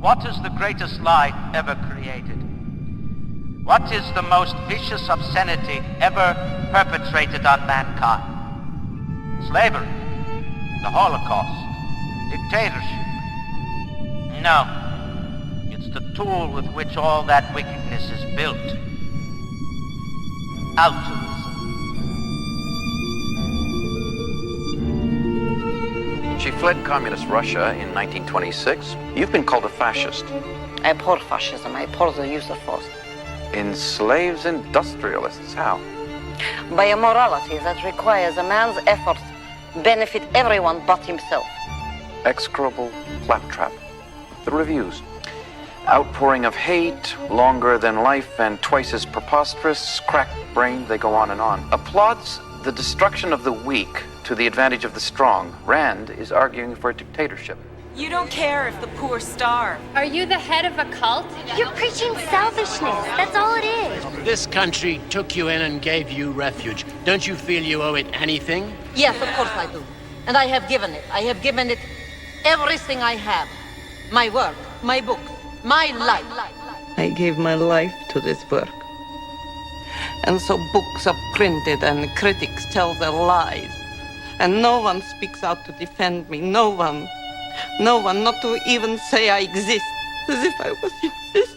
What is the greatest lie ever created? What is the most vicious obscenity ever perpetrated on mankind? Slavery, the Holocaust, dictatorship. No, it's the tool with which all that wickedness is built. Altruism. She fled communist Russia in 1926. You've been called a fascist. I abhor fascism. I abhor the use of force. Enslaves industrialists. How? By a morality that requires a man's efforts benefit everyone but himself. Execrable claptrap. The reviews. Outpouring of hate, longer than life and twice as preposterous, cracked brained, they go on and on. Applauds the destruction of the weak to the advantage of the strong. Rand is arguing for a dictatorship. You don't care if the poor starve. Are you the head of a cult? You're preaching selfishness. That's all it is. This country took you in and gave you refuge. Don't you feel you owe it anything? Yes, of course I do. And I have given it. I have given it everything I have. My work, my books, my life. I gave my life to this work. And so books are printed and critics tell their lies. And no one speaks out to defend me. No one. No one, not to even say I exist. As if I was exist.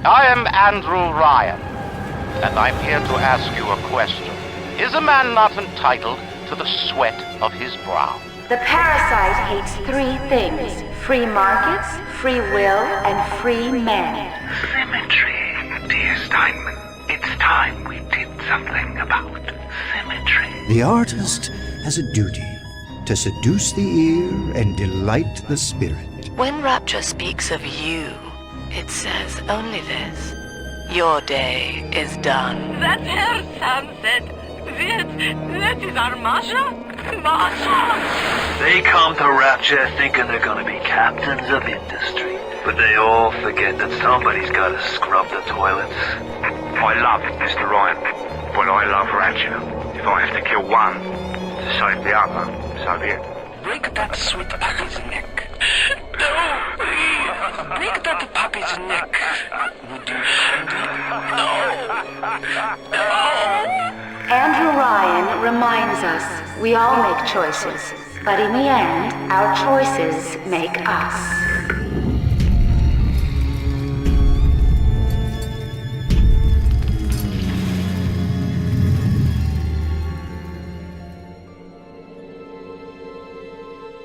I am Andrew Ryan, and I'm here to ask you a question. Is a man not entitled to the sweat of his brow? The parasite hates three things: free markets, free will, and free men. Symmetry, dear Steinman. It's time we did something about symmetry. The artist has a duty to seduce the ear and delight the spirit. When Rapture speaks of you, it says only this: your day is done. That hair Sam said, that is our Masha? Masha! They come to Rapture thinking they're gonna be captains of industry. But they all forget that somebody's gotta scrub the toilets. I love Mr. Ryan, but I love Rapture. If I have to kill one to save the other, so be it. Break that sweet puppy's neck. No, please. Break that puppy's neck. Would you kindly? No. No. Andrew Ryan reminds us we all make choices, but in the end, our choices make us.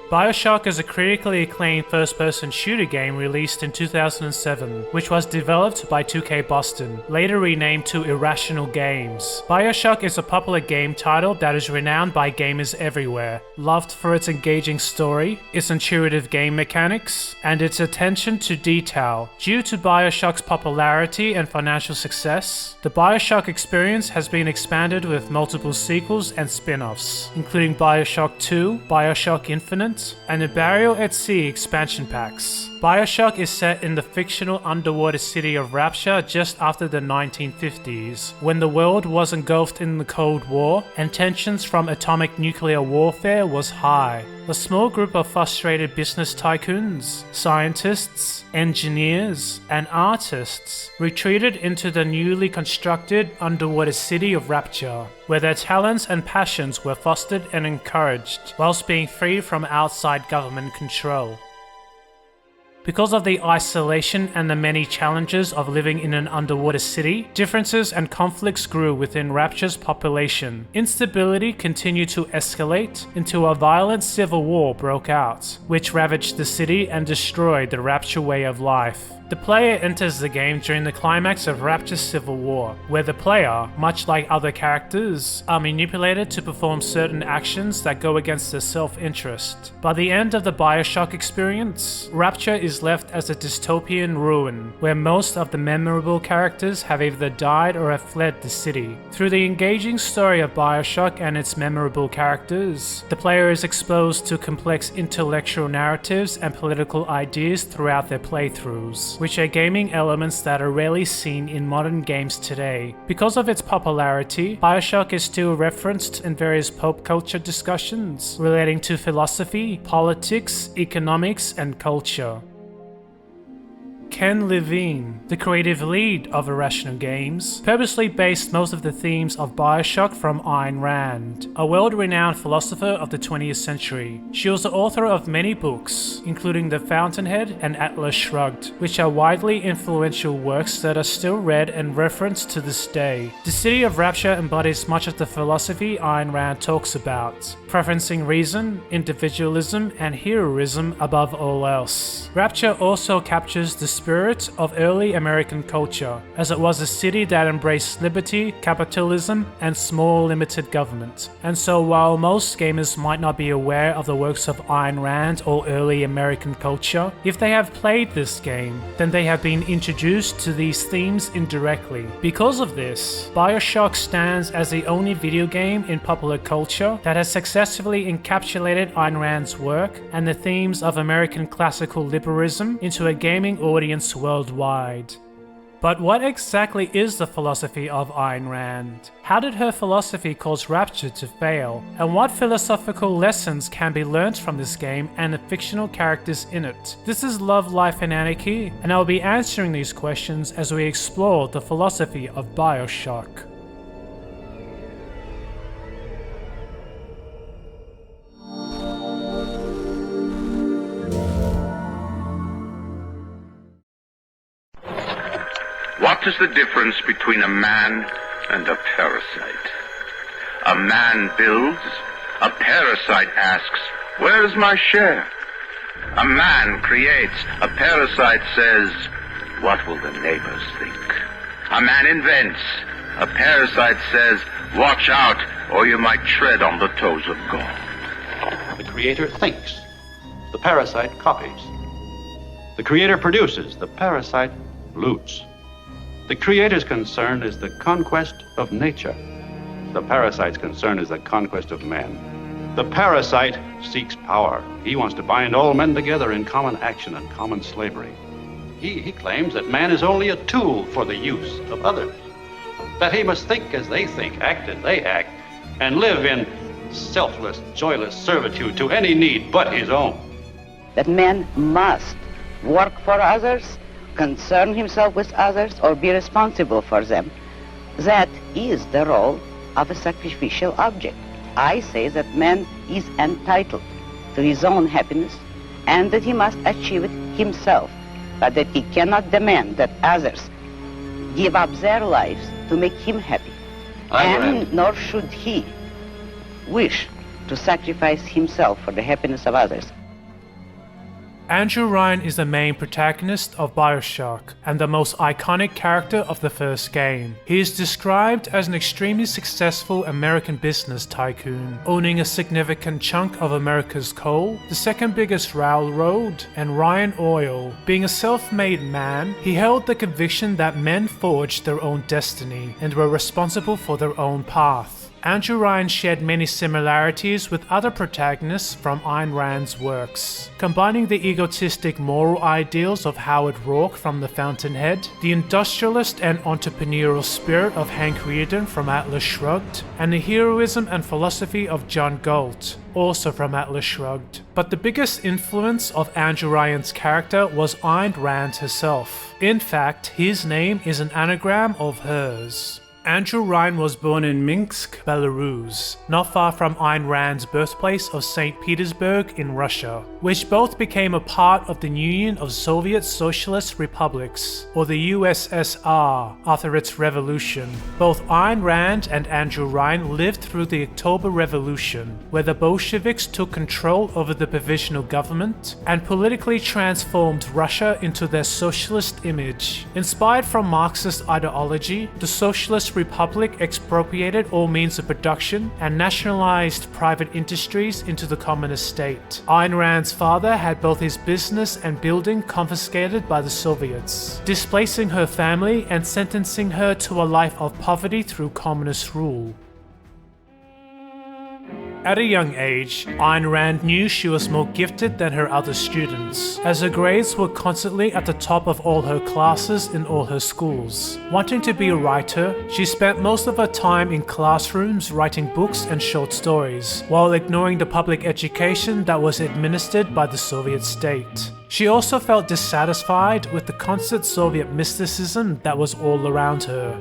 Bioshock is a critically acclaimed first-person shooter game released in 2007, which was developed by 2K Boston, later renamed to Irrational Games. Bioshock is a popular game title that is renowned by gamers everywhere, loved for its engaging story, its intuitive game mechanics, and its attention to detail. Due to Bioshock's popularity and financial success, the Bioshock experience has been expanded with multiple sequels and spin-offs, including Bioshock 2, Bioshock Infinite, and the Burial at Sea expansion packs. Bioshock is set in the fictional underwater city of Rapture just after the 1950s, when the world was engulfed in the Cold War and tensions from atomic nuclear warfare was high. A small group of frustrated business tycoons, scientists, engineers, and artists retreated into the newly constructed underwater city of Rapture, where their talents and passions were fostered and encouraged, whilst being free from outside government control. Because of the isolation and the many challenges of living in an underwater city, differences and conflicts grew within Rapture's population. Instability continued to escalate until a violent civil war broke out, which ravaged the city and destroyed the Rapture way of life. The player enters the game during the climax of Rapture's Civil War, where the player, much like other characters, are manipulated to perform certain actions that go against their self-interest. By the end of the Bioshock experience, Rapture is is left as a dystopian ruin, where most of the memorable characters have either died or have fled the city. Through the engaging story of Bioshock and its memorable characters, the player is exposed to complex intellectual narratives and political ideas throughout their playthroughs, which are gaming elements that are rarely seen in modern games today. Because of its popularity, Bioshock is still referenced in various pop culture discussions relating to philosophy, politics, economics, and culture. Ken Levine, the creative lead of Irrational Games, purposely based most of the themes of Bioshock from Ayn Rand, a world-renowned philosopher of the 20th century. She was the author of many books, including The Fountainhead and Atlas Shrugged, which are widely influential works that are still read and referenced to this day. The city of Rapture embodies much of the philosophy Ayn Rand talks about, preferencing reason, individualism, and heroism above all else. Rapture also captures the spirit of early American culture, as it was a city that embraced liberty, capitalism, and small limited government. And so while most gamers might not be aware of the works of Ayn Rand or early American culture, if they have played this game, then they have been introduced to these themes indirectly. Because of this, Bioshock stands as the only video game in popular culture that has successfully encapsulated Ayn Rand's work and the themes of American classical liberalism into a gaming audience worldwide. But what exactly is the philosophy of Ayn Rand? How did her philosophy cause Rapture to fail? And what philosophical lessons can be learnt from this game and the fictional characters in it? This is Love, Life and Anarchy, and I will be answering these questions as we explore the philosophy of Bioshock. What is the difference between a man and a parasite? A man builds, a parasite asks, where's my share? A man creates, a parasite says, what will the neighbors think? A man invents, a parasite says, watch out, or you might tread on the toes of God. The creator thinks, the parasite copies. The creator produces, the parasite loots. The creator's concern is the conquest of nature. The parasite's concern is the conquest of man. The parasite seeks power. He wants to bind all men together in common action and common slavery. He claims that man is only a tool for the use of others, that he must think as they think, act as they act, and live in selfless, joyless servitude to any need but his own. That man must work for others, concern himself with others, or be responsible for them. That is the role of a sacrificial object. I say that man is entitled to his own happiness and that he must achieve it himself, but that he cannot demand that others give up their lives to make him happy. And nor should he wish to sacrifice himself for the happiness of others. Andrew Ryan is the main protagonist of Bioshock and the most iconic character of the first game. He is described as an extremely successful American business tycoon, owning a significant chunk of America's coal, the second biggest railroad, and Ryan Oil. Being a self-made man, he held the conviction that men forged their own destiny and were responsible for their own path. Andrew Ryan shared many similarities with other protagonists from Ayn Rand's works, combining the egotistic moral ideals of Howard Rourke from The Fountainhead, the industrialist and entrepreneurial spirit of Hank Rearden from Atlas Shrugged, and the heroism and philosophy of John Galt, also from Atlas Shrugged. But the biggest influence of Andrew Ryan's character was Ayn Rand herself. In fact, his name is an anagram of hers. Andrew Ryan was born in Minsk, Belarus, not far from Ayn Rand's birthplace of St. Petersburg in Russia, which both became a part of the Union of Soviet Socialist Republics, or the USSR, after its revolution. Both Ayn Rand and Andrew Ryan lived through the October Revolution, where the Bolsheviks took control over the provisional government and politically transformed Russia into their socialist image. Inspired from Marxist ideology, the Socialist republic expropriated all means of production and nationalized private industries into the communist state. Ayn Rand's father had both his business and building confiscated by the Soviets, displacing her family and sentencing her to a life of poverty through communist rule. At a young age, Ayn Rand knew she was more gifted than her other students, as her grades were constantly at the top of all her classes in all her schools. Wanting to be a writer, she spent most of her time in classrooms writing books and short stories, while ignoring the public education that was administered by the Soviet state. She also felt dissatisfied with the constant Soviet mysticism that was all around her.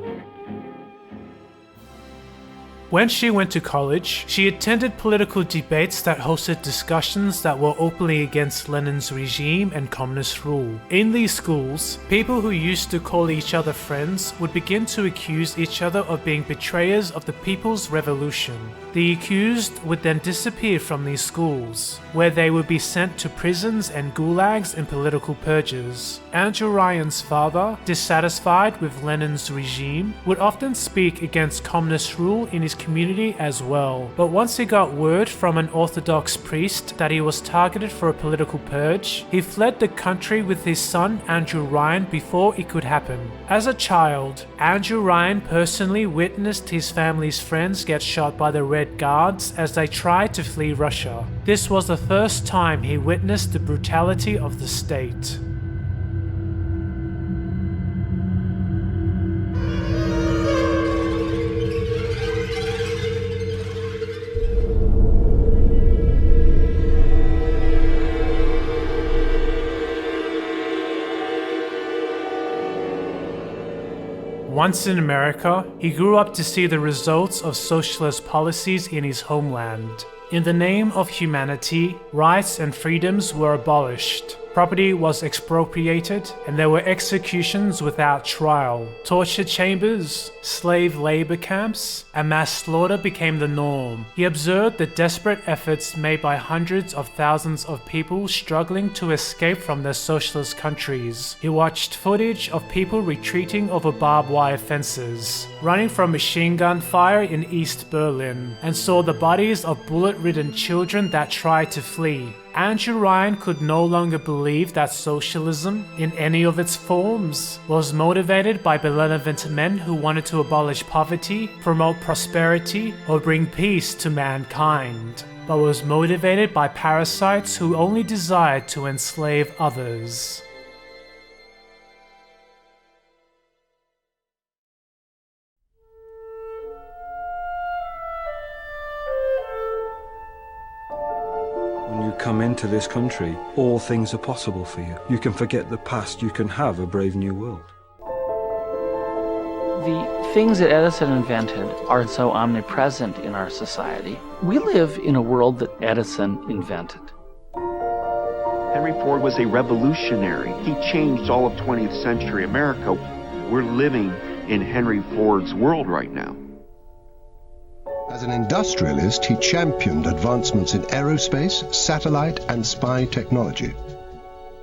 When she went to college, she attended political debates that hosted discussions that were openly against Lenin's regime and communist rule. In these schools, people who used to call each other friends would begin to accuse each other of being betrayers of the People's Revolution. The accused would then disappear from these schools, where they would be sent to prisons and gulags and political purges. Andrew Ryan's father, dissatisfied with Lenin's regime, would often speak against communist rule in his community as well. But once he got word from an Orthodox priest that he was targeted for a political purge, he fled the country with his son Andrew Ryan before it could happen. As a child, Andrew Ryan personally witnessed his family's friends get shot by the Red Guards as they tried to flee Russia. This was the first time he witnessed the brutality of the state. Once in America, he grew up to see the results of socialist policies in his homeland. In the name of humanity, rights and freedoms were abolished. Property was expropriated, and there were executions without trial. Torture chambers, slave labor camps, and mass slaughter became the norm. He observed the desperate efforts made by hundreds of thousands of people struggling to escape from their socialist countries. He watched footage of people retreating over barbed wire fences, running from machine gun fire in East Berlin, and saw the bodies of bullet-ridden children that tried to flee. Andrew Ryan could no longer believe that socialism, in any of its forms, was motivated by benevolent men who wanted to abolish poverty, promote prosperity, or bring peace to mankind, but was motivated by parasites who only desired to enslave others. When you come into this country, all things are possible for you. You can forget the past, you can have a brave new world. The things that Edison invented are so omnipresent in our society. We live in a world that Edison invented. Henry Ford was a revolutionary. He changed all of 20th century America. We're living in Henry Ford's world right now. As an industrialist, he championed advancements in aerospace, satellite, and spy technology.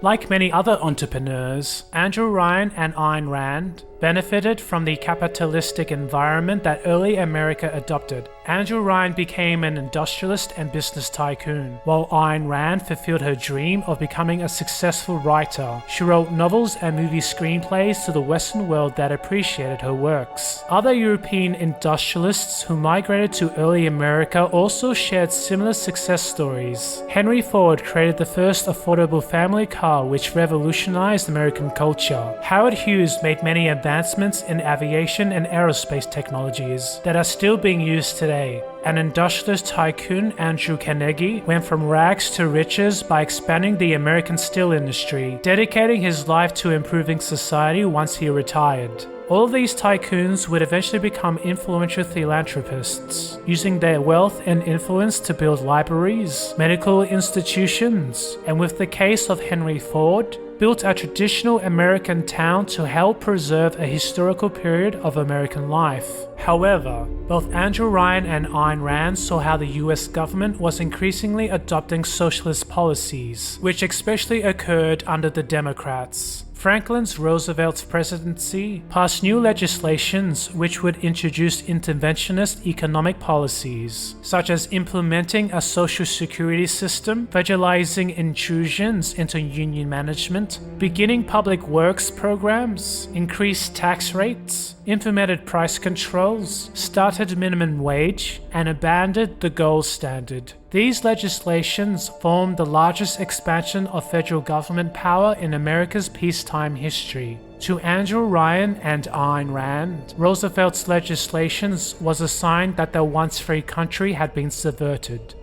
Like many other entrepreneurs, Andrew Ryan and Ayn Rand benefited from the capitalistic environment that early America adopted. Andrew Ryan became an industrialist and business tycoon, while Ayn Rand fulfilled her dream of becoming a successful writer. She wrote novels and movie screenplays to the Western world that appreciated her works. Other European industrialists who migrated to early America also shared similar success stories. Henry Ford created the first affordable family car which revolutionized American culture. Howard Hughes made many advancements in aviation and aerospace technologies that are still being used today. An industrialist tycoon, Andrew Carnegie, went from rags to riches by expanding the American steel industry, dedicating his life to improving society once he retired. All of these tycoons would eventually become influential philanthropists, using their wealth and influence to build libraries, medical institutions, and with the case of Henry Ford, built a traditional American town to help preserve a historical period of American life. However, both Andrew Ryan and Ayn Rand saw how the US government was increasingly adopting socialist policies, which especially occurred under the Democrats. Franklin Roosevelt's presidency passed new legislations which would introduce interventionist economic policies, such as implementing a social security system, federalizing intrusions into union management, beginning public works programs, increased tax rates, implemented price controls, started minimum wage, and abandoned the gold standard. These legislations formed the largest expansion of federal government power in America's peacetime history. To Andrew Ryan and Ayn Rand, Roosevelt's legislations was a sign that their once free country had been subverted.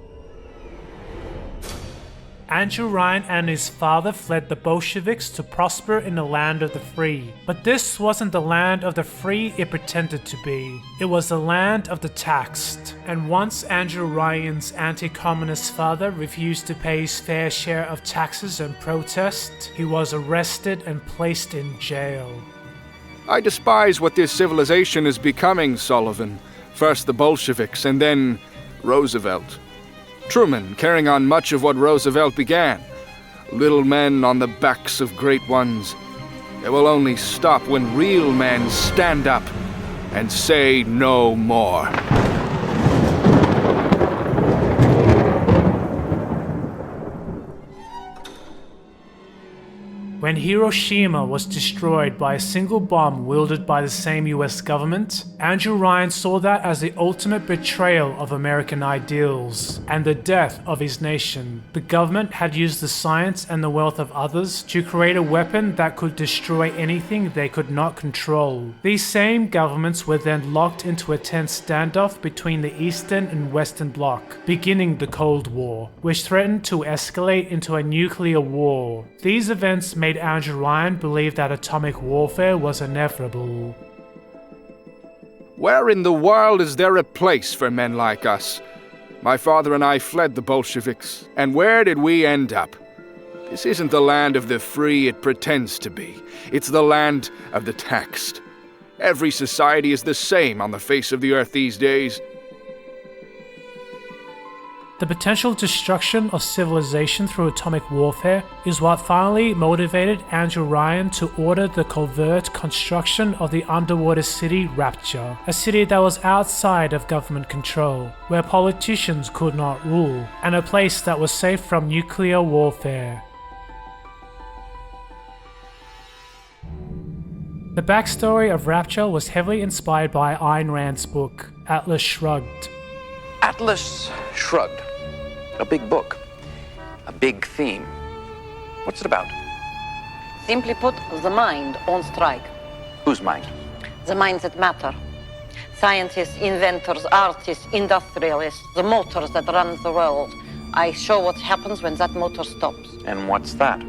Andrew Ryan and his father fled the Bolsheviks to prosper in the land of the free. But this wasn't the land of the free it pretended to be. It was the land of the taxed. And once Andrew Ryan's anti-communist father refused to pay his fair share of taxes and protest, he was arrested and placed in jail. I despise what this civilization is becoming, Sullivan. First the Bolsheviks and then Roosevelt. Truman carrying on much of what Roosevelt began. Little men on the backs of great ones. They will only stop when real men stand up and say no more. When Hiroshima was destroyed by a single bomb wielded by the same US government, Andrew Ryan saw that as the ultimate betrayal of American ideals and the death of his nation. The government had used the science and the wealth of others to create a weapon that could destroy anything they could not control. These same governments were then locked into a tense standoff between the Eastern and Western Bloc, beginning the Cold War, which threatened to escalate into a nuclear war. These events made Andrew Ryan believe that atomic warfare was inevitable. Where in the world is there a place for men like us? My father and I fled the Bolsheviks, and where did we end up? This isn't the land of the free it pretends to be. It's the land of the taxed. Every society is the same on the face of the earth these days. The potential destruction of civilization through atomic warfare is what finally motivated Andrew Ryan to order the covert construction of the underwater city Rapture, a city that was outside of government control, where politicians could not rule, and a place that was safe from nuclear warfare. The backstory of Rapture was heavily inspired by Ayn Rand's book, Atlas Shrugged. Atlas Shrugged. A big book. A big theme. What's it about? Simply put, the mind on strike. Whose mind? The minds that matter. Scientists, inventors, artists, industrialists, the motors that run the world. I show what happens when that motor stops. And what's that?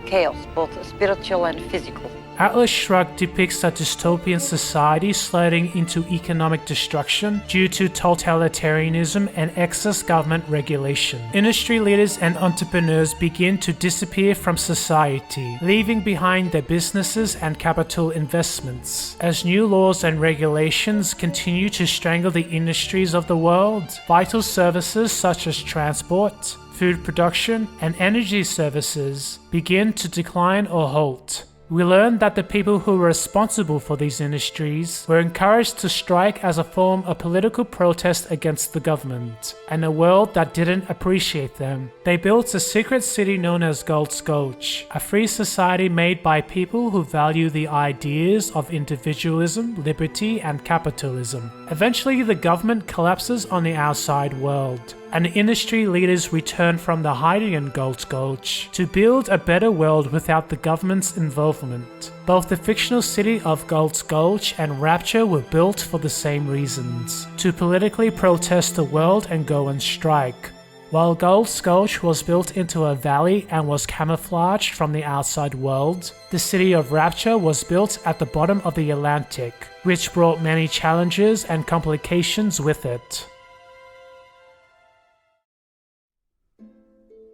Chaos, both spiritual and physical. Atlas Shrugged depicts a dystopian society sliding into economic destruction due to totalitarianism and excess government regulation. Industry leaders and entrepreneurs begin to disappear from society, leaving behind their businesses and capital investments. As new laws and regulations continue to strangle the industries of the world, vital services such as transport, food production, and energy services begin to decline or halt. We learned that the people who were responsible for these industries were encouraged to strike as a form of political protest against the government and a world that didn't appreciate them. They built a secret city known as Galt's Gulch, a free society made by people who value the ideas of individualism, liberty, and capitalism. Eventually, the government collapses on the outside world, and industry leaders return from the hiding in Galt's Gulch to build a better world without the government's involvement. Both the fictional city of Galt's Gulch and Rapture were built for the same reasons, to politically protest the world and go on strike. While Galt's Gulch was built into a valley and was camouflaged from the outside world, the city of Rapture was built at the bottom of the Atlantic, which brought many challenges and complications with it.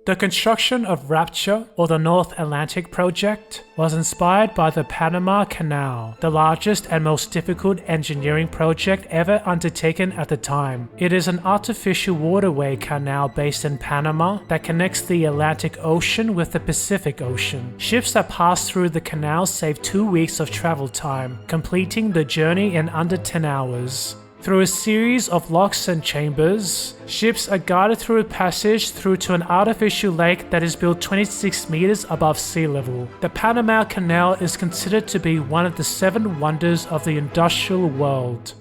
The construction of Rapture, or the North Atlantic Project, was inspired by the Panama Canal, the largest and most difficult engineering project ever undertaken at the time. It is an artificial waterway canal based in Panama that connects the Atlantic Ocean with the Pacific Ocean. Ships that pass through the canal save 2 weeks of travel time, completing the journey in under 10 hours. Through a series of locks and chambers, ships are guided through a passage through to an artificial lake that is built 26 meters above sea level. The Panama Canal is considered to be one of the 7 wonders of the industrial world.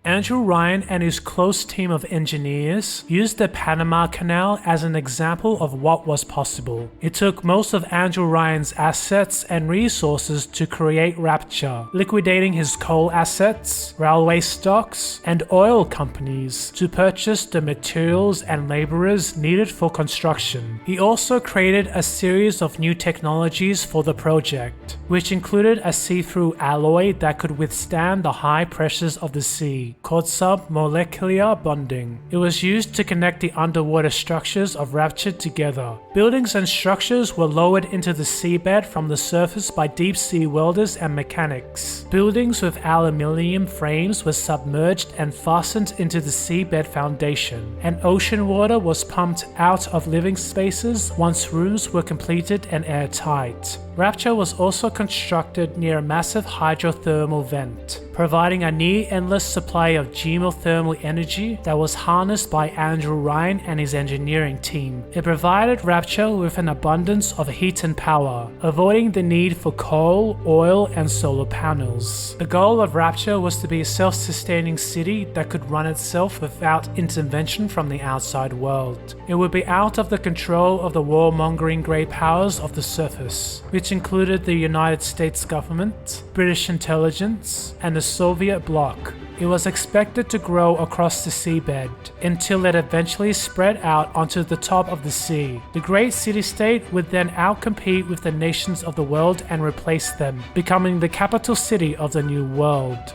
Andrew Ryan and his close team of engineers used the Panama Canal as an example of what was possible. It took most of Andrew Ryan's assets and resources to create Rapture, liquidating his coal assets, railway stocks, and oil companies to purchase the materials and laborers needed for construction. He also created a series of new technologies for the project, which included a see-through alloy that could withstand the high pressures of the sea, called submolecular bonding. It was used to connect the underwater structures of Rapture together. Buildings and structures were lowered into the seabed from the surface by deep-sea welders and mechanics. Buildings with aluminium frames were submerged and fastened into the seabed foundation, and ocean water was pumped out of living spaces once rooms were completed and airtight. Rapture was also constructed near a massive hydrothermal vent, providing a near-endless supply of geothermal energy that was harnessed by Andrew Ryan and his engineering team. It provided Rapture with an abundance of heat and power, avoiding the need for coal, oil, and solar panels. The goal of Rapture was to be a self-sustaining city that could run itself without intervention from the outside world. It would be out of the control of the warmongering great powers of the surface, which included the United States government, British intelligence, and the Soviet bloc. It was expected to grow across the seabed until it eventually spread out onto the top of the sea. The great city-state would then outcompete with the nations of the world and replace them, becoming the capital city of the new world.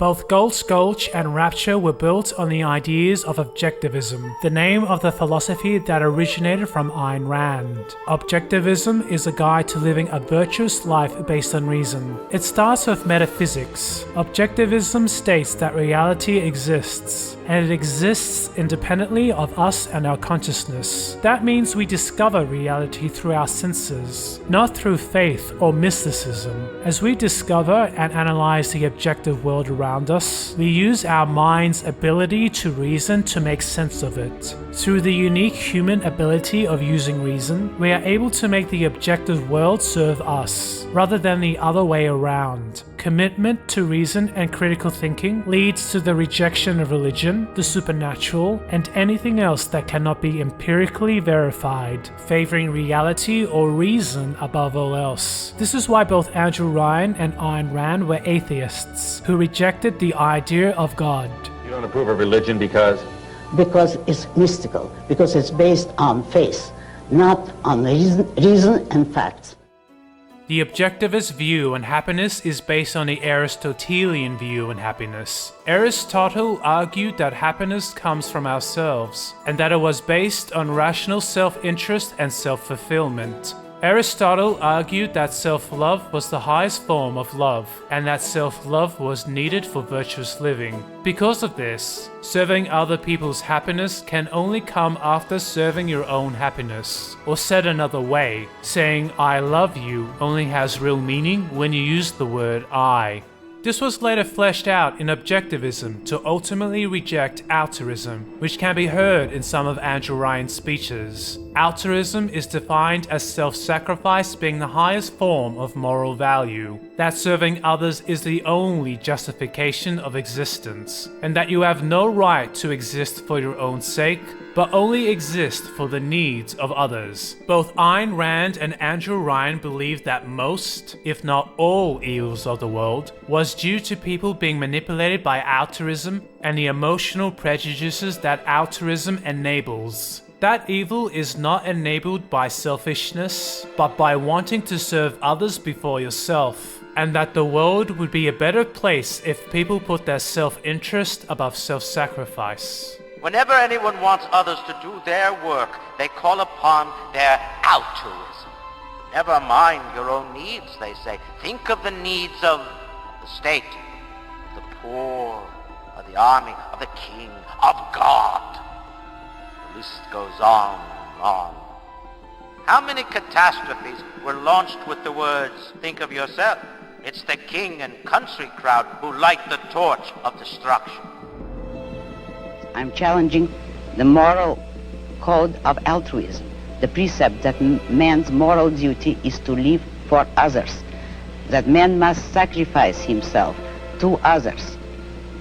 Both Galt's Gulch and Rapture were built on the ideas of Objectivism, the name of the philosophy that originated from Ayn Rand. Objectivism is a guide to living a virtuous life based on reason. It starts with metaphysics. Objectivism states that reality exists, and it exists independently of us and our consciousness. That means we discover reality through our senses, not through faith or mysticism. As we discover and analyze the objective world around us, we use our mind's ability to reason to make sense of it. Through the unique human ability of using reason, we are able to make the objective world serve us, rather than the other way around. Commitment to reason and critical thinking leads to the rejection of religion, the supernatural, and anything else that cannot be empirically verified, favoring reality or reason above all else. This is why both Andrew Ryan and Ayn Rand were atheists, who rejected the idea of God. You don't approve of religion because? Because it's mystical, because it's based on faith, not on reason and facts. The objectivist view on happiness is based on the Aristotelian view on happiness. Aristotle argued that happiness comes from ourselves, and that it was based on rational self-interest and self-fulfillment. Aristotle argued that self-love was the highest form of love, and that self-love was needed for virtuous living. Because of this, serving other people's happiness can only come after serving your own happiness. Or said another way, saying "I love you" only has real meaning when you use the word I. This was later fleshed out in Objectivism to ultimately reject altruism, which can be heard in some of Andrew Ryan's speeches. Altruism is defined as self-sacrifice being the highest form of moral value, that serving others is the only justification of existence, and that you have no right to exist for your own sake, but only exist for the needs of others. Both Ayn Rand and Andrew Ryan believed that most, if not all, evils of the world was due to people being manipulated by altruism and the emotional prejudices that altruism enables. That evil is not enabled by selfishness, but by wanting to serve others before yourself, and that the world would be a better place if people put their self-interest above self-sacrifice. Whenever anyone wants others to do their work, they call upon their altruism. Never mind your own needs, they say. Think of the needs of the state, of the poor, of the army, of the king, of God. The list goes on and on. How many catastrophes were launched with the words, think of yourself? It's the king and country crowd who light the torch of destruction. I'm challenging the moral code of altruism, the precept that man's moral duty is to live for others, that man must sacrifice himself to others,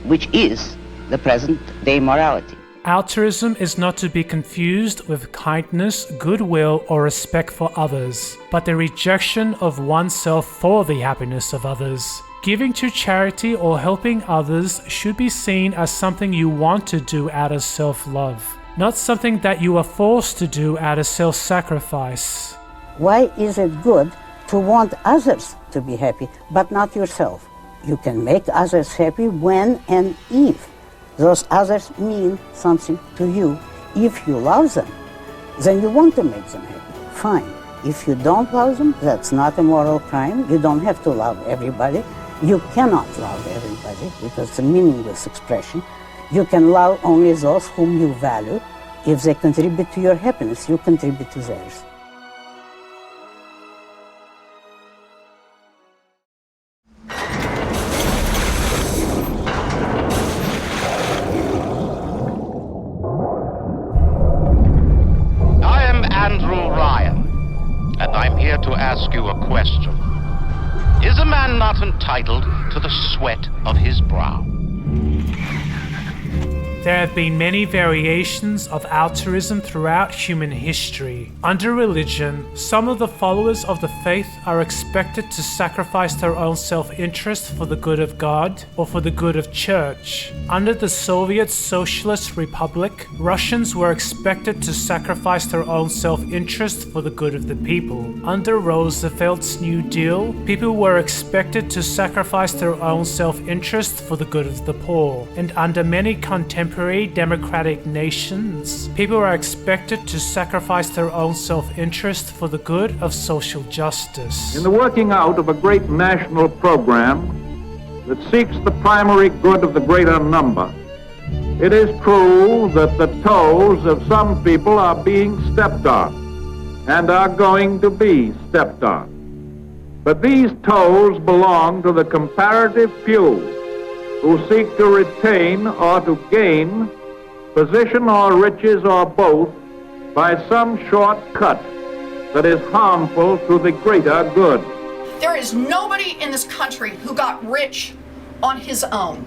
which is the present-day morality. Altruism is not to be confused with kindness, goodwill, or respect for others, but the rejection of oneself for the happiness of others. Giving to charity or helping others should be seen as something you want to do out of self-love, not something that you are forced to do out of self-sacrifice. Why is it good to want others to be happy, but not yourself? You can make others happy when and if those others mean something to you. If you love them, then you want to make them happy. Fine. If you don't love them, that's not a moral crime. You don't have to love everybody. You cannot love everybody because it's a meaningless expression. You can love only those whom you value. If they contribute to your happiness, you contribute to theirs. To ask you a question. Is a man not entitled to the sweat of his brow? There have been many variations of altruism throughout human history. Under religion, some of the followers of the faith are expected to sacrifice their own self-interest for the good of God or for the good of church. Under the Soviet Socialist Republic, Russians were expected to sacrifice their own self-interest for the good of the people. Under Roosevelt's New Deal, people were expected to sacrifice their own self-interest for the good of the poor. And under many contemporary democratic nations, people are expected to sacrifice their own self-interest for the good of social justice. In the working out of a great national program that seeks the primary good of the greater number, it is true that the toes of some people are being stepped on and are going to be stepped on. But these toes belong to the comparative few who seek to retain or to gain position or riches or both by some shortcut that is harmful to the greater good. There is nobody in this country who got rich on his own.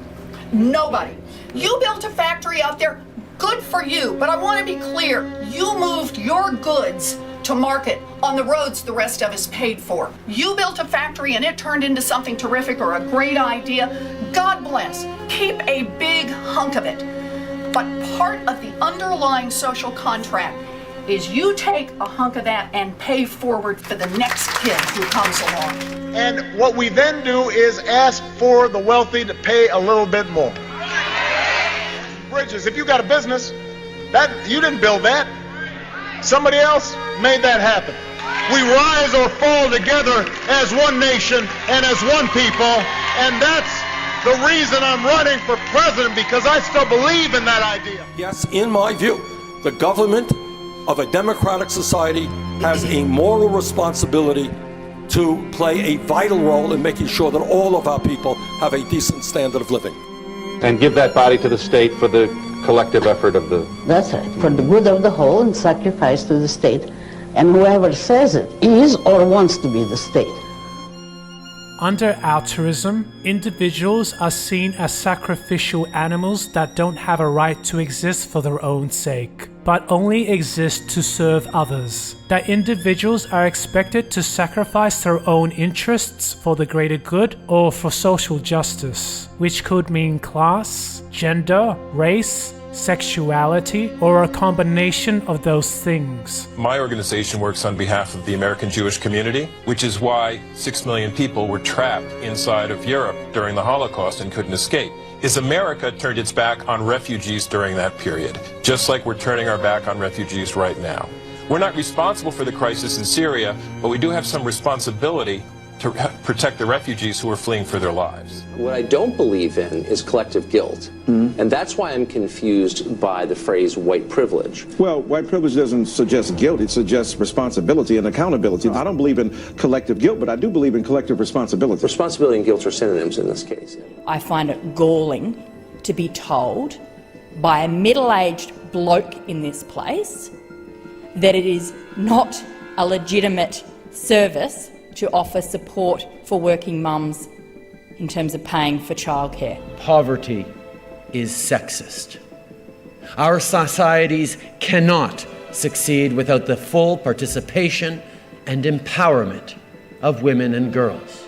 Nobody. You built a factory out there, good for you, but I want to be clear, you moved your goods to market on the roads the rest of us paid for. You built a factory and it turned into something terrific or a great idea. God bless. Keep a big hunk of it. But part of the underlying social contract is you take a hunk of that and pay forward for the next kid who comes along. And what we then do is ask for the wealthy to pay a little bit more. Bridges, if you got a business, that you didn't build that. Somebody else made that happen. We rise or fall together as one nation and as one people, and that's the reason I'm running for president, because I still believe in that idea. Yes, in my view, the government of a democratic society has a moral responsibility to play a vital role in making sure that all of our people have a decent standard of living. And give that body to the state for the collective effort of the... That's right, for the good of the whole and sacrifice to the state. And whoever says it is or wants to be the state. Under altruism, individuals are seen as sacrificial animals that don't have a right to exist for their own sake, but only exist to serve others. That individuals are expected to sacrifice their own interests for the greater good or for social justice, which could mean class, gender, race, sexuality, or a combination of those things. My organization works on behalf of the American Jewish community, which is why 6 million people were trapped inside of Europe during the Holocaust and couldn't escape. is America turned its back on refugees during that period, just like we're turning our back on refugees right now. We're not responsible for the crisis in Syria, but we do have some responsibility to protect the refugees who are fleeing for their lives. What I don't believe in is collective guilt. And that's why I'm confused by the phrase white privilege. Well, white privilege doesn't suggest guilt, it suggests responsibility and accountability. I don't believe in collective guilt, but I do believe in collective responsibility. Responsibility and guilt are synonyms in this case. I find it galling to be told by a middle-aged bloke in this place that it is not a legitimate service to offer support for working mums in terms of paying for childcare. Poverty is sexist. Our societies cannot succeed without the full participation and empowerment of women and girls.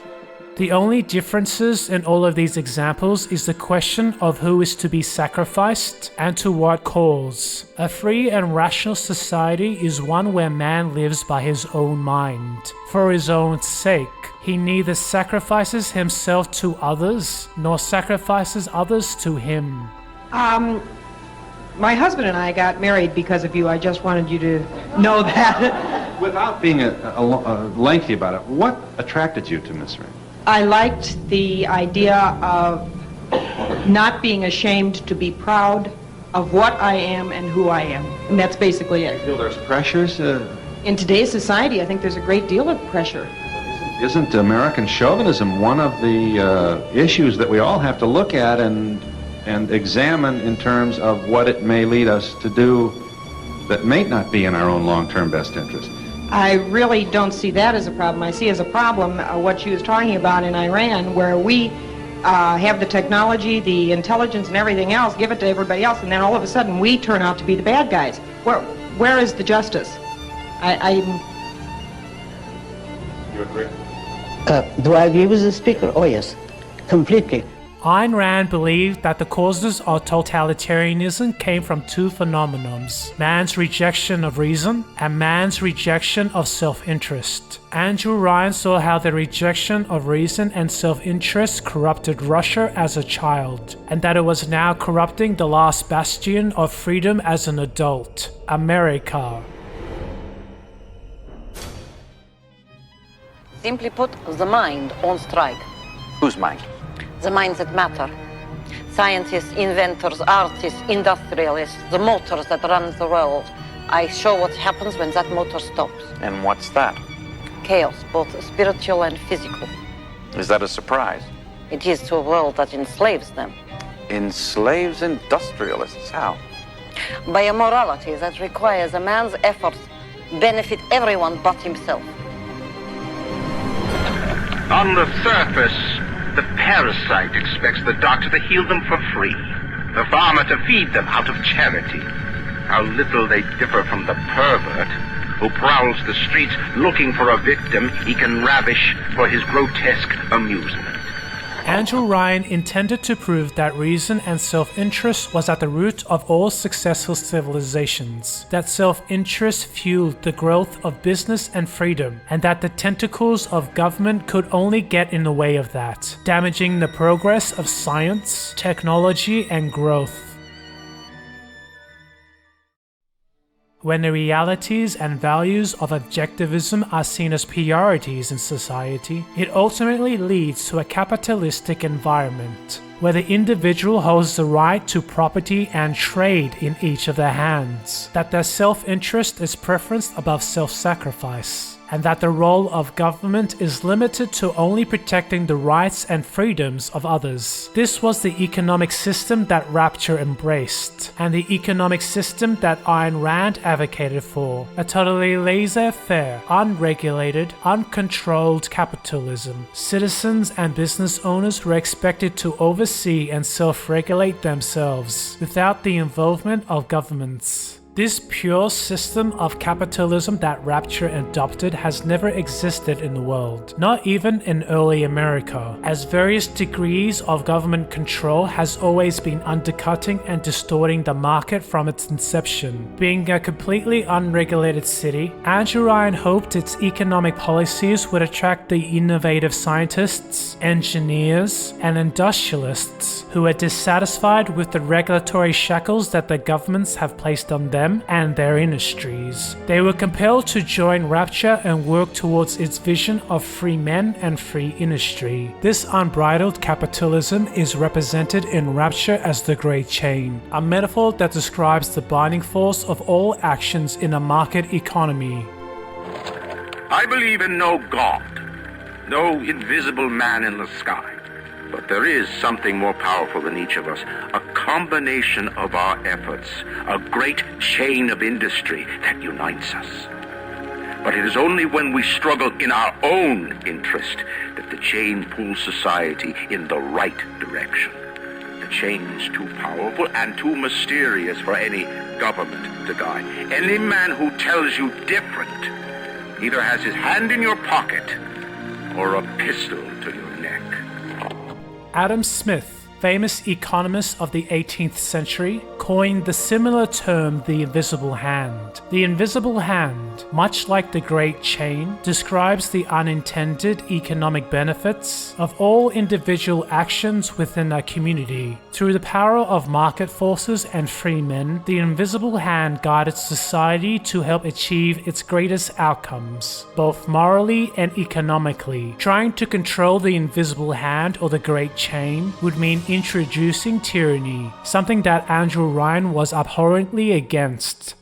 The only differences in all of these examples is the question of who is to be sacrificed and to what cause. A free and rational society is one where man lives by his own mind. For his own sake, he neither sacrifices himself to others, nor sacrifices others to him. My husband and I got married because of you. I just wanted you to know that. Without being lengthy about it, what attracted you to Miss Ray? I liked the idea of not being ashamed to be proud of what I am and who I am. And that's basically it. You feel there's pressures? In today's society, I think there's a great deal of pressure. Isn't American chauvinism one of the issues that we all have to look at and examine in terms of what it may lead us to do that may not be in our own long-term best interest? I really don't see that as a problem. I see as a problem what she was talking about in Iran, where we have the technology, the intelligence, and everything else, give it to everybody else, and then all of a sudden we turn out to be the bad guys. Where is the justice? You agree? Do I agree with the speaker? Oh, yes, completely. Ayn Rand believed that the causes of totalitarianism came from two phenomenons: man's rejection of reason and man's rejection of self-interest. Andrew Ryan saw how the rejection of reason and self-interest corrupted Russia as a child, and that it was now corrupting the last bastion of freedom as an adult, America. Simply put, the mind on strike. Whose mind? The minds that matter. Scientists, inventors, artists, industrialists, the motors that run the world. I show what happens when that motor stops. And what's that? Chaos, both spiritual and physical. Is that a surprise? It is to a world that enslaves them. Enslaves industrialists? How? By a morality that requires a man's efforts benefit everyone but himself. On the surface, the parasite expects the doctor to heal them for free, the farmer to feed them out of charity. How little they differ from the pervert who prowls the streets looking for a victim he can ravish for his grotesque amusement. Andrew Ryan intended to prove that reason and self-interest was at the root of all successful civilizations, that self-interest fueled the growth of business and freedom, and that the tentacles of government could only get in the way of that, damaging the progress of science, technology, and growth. When the realities and values of objectivism are seen as priorities in society, it ultimately leads to a capitalistic environment, where the individual holds the right to property and trade in each of their hands, that their self-interest is preferenced above self-sacrifice, and that the role of government is limited to only protecting the rights and freedoms of others. This was the economic system that Rapture embraced, and the economic system that Ayn Rand advocated for, a totally laissez-faire, unregulated, uncontrolled capitalism. Citizens and business owners were expected to oversee and self-regulate themselves without the involvement of governments. This pure system of capitalism that Rapture adopted has never existed in the world, not even in early America, as various degrees of government control has always been undercutting and distorting the market from its inception. Being a completely unregulated city, Andrew Ryan hoped its economic policies would attract the innovative scientists, engineers, and industrialists who are dissatisfied with the regulatory shackles that the governments have placed on them and their industries. They were compelled to join Rapture and work towards its vision of free men and free industry. This unbridled capitalism is represented in Rapture as the Great Chain, a metaphor that describes the binding force of all actions in a market economy. I believe in no God, no invisible man in the sky. But there is something more powerful than each of us, a combination of our efforts, a great chain of industry that unites us. But it is only when we struggle in our own interest that the chain pulls society in the right direction. The chain is too powerful and too mysterious for any government to guide. Any man who tells you different either has his hand in your pocket or a pistol to your neck. Adam Smith, famous economist of the 18th century, coined the similar term the invisible hand. The invisible hand, much like the Great Chain, describes the unintended economic benefits of all individual actions within a community. Through the power of market forces and free men, the invisible hand guided society to help achieve its greatest outcomes, both morally and economically. Trying to control the invisible hand or the Great Chain would mean introducing tyranny, something that Andrew Ryan was abhorrently against.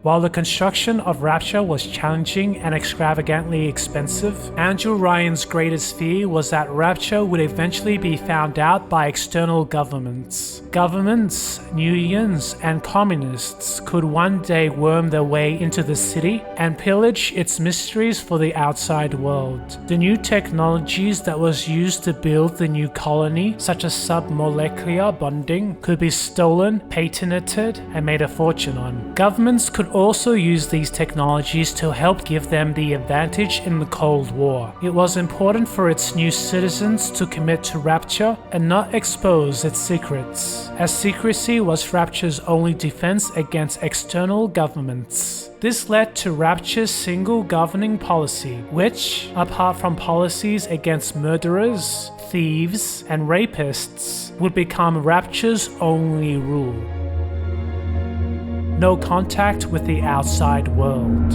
While the construction of Rapture was challenging and extravagantly expensive, Andrew Ryan's greatest fear was that Rapture would eventually be found out by external governments. Governments, unions, and communists could one day worm their way into the city and pillage its mysteries for the outside world. The new technologies that was used to build the new colony, such as submolecular bonding, could be stolen, patented, and made a fortune on. Governments could also use these technologies to help give them the advantage in the Cold War. It was important for its new citizens to commit to Rapture and not expose its secrets, as secrecy was Rapture's only defense against external governments. This led to Rapture's single governing policy, which, apart from policies against murderers, thieves, and rapists, would become Rapture's only rule. No contact with the outside world.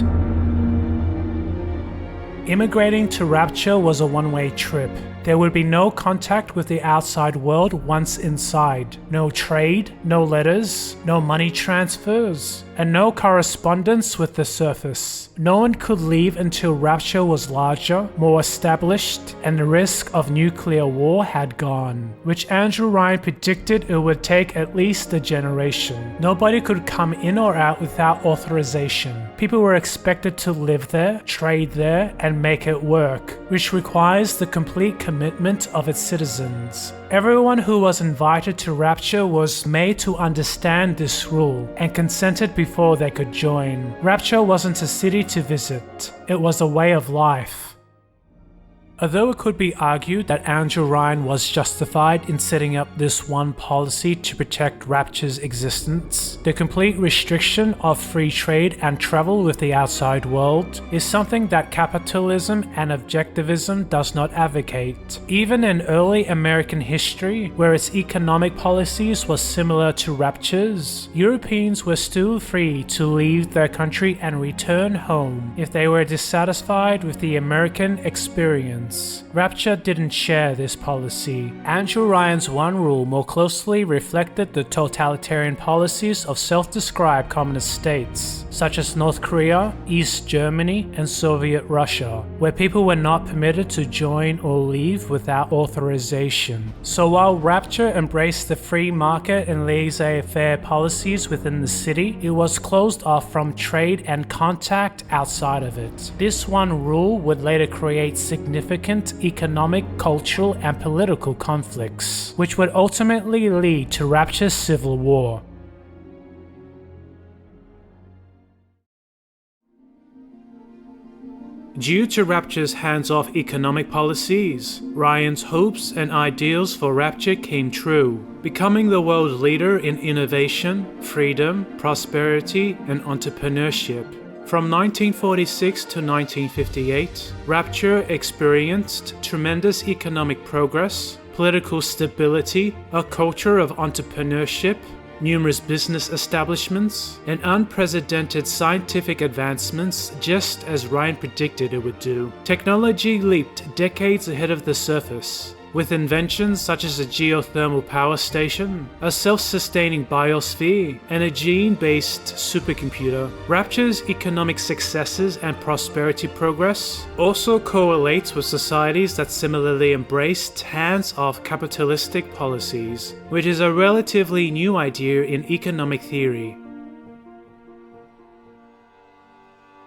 Immigrating to Rapture was a one-way trip. There would be no contact with the outside world once inside. No trade, no letters, no money transfers, and no correspondence with the surface. No one could leave until Rapture was larger, more established, and the risk of nuclear war had gone, which Andrew Ryan predicted it would take at least a generation. Nobody could come in or out without authorization. People were expected to live there, trade there, and make it work, which requires the complete commitment of its citizens. Everyone who was invited to Rapture was made to understand this rule and consented before they could join. Rapture wasn't a city to visit, it was a way of life. Although it could be argued that Andrew Ryan was justified in setting up this one policy to protect Rapture's existence, the complete restriction of free trade and travel with the outside world is something that capitalism and objectivism does not advocate. Even in early American history, where its economic policies were similar to Rapture's, Europeans were still free to leave their country and return home if they were dissatisfied with the American experience. Rapture didn't share this policy. Andrew Ryan's one rule more closely reflected the totalitarian policies of self-described communist states, such as North Korea, East Germany, and Soviet Russia, where people were not permitted to join or leave without authorization. So while Rapture embraced the free market and laissez-faire policies within the city, it was closed off from trade and contact outside of it. This one rule would later create significant economic, cultural, and political conflicts, which would ultimately lead to Rapture's civil war. Due to Rapture's hands-off economic policies, Ryan's hopes and ideals for Rapture came true, becoming the world leader in innovation, freedom, prosperity, and entrepreneurship. From 1946 to 1958, Rapture experienced tremendous economic progress, political stability, a culture of entrepreneurship, numerous business establishments, and unprecedented scientific advancements, just as Ryan predicted it would do. Technology leaped decades ahead of the surface, with inventions such as a geothermal power station, a self-sustaining biosphere, and a gene-based supercomputer. Rapture's economic successes and prosperity progress also correlates with societies that similarly embraced hands-off capitalistic policies, which is a relatively new idea in economic theory.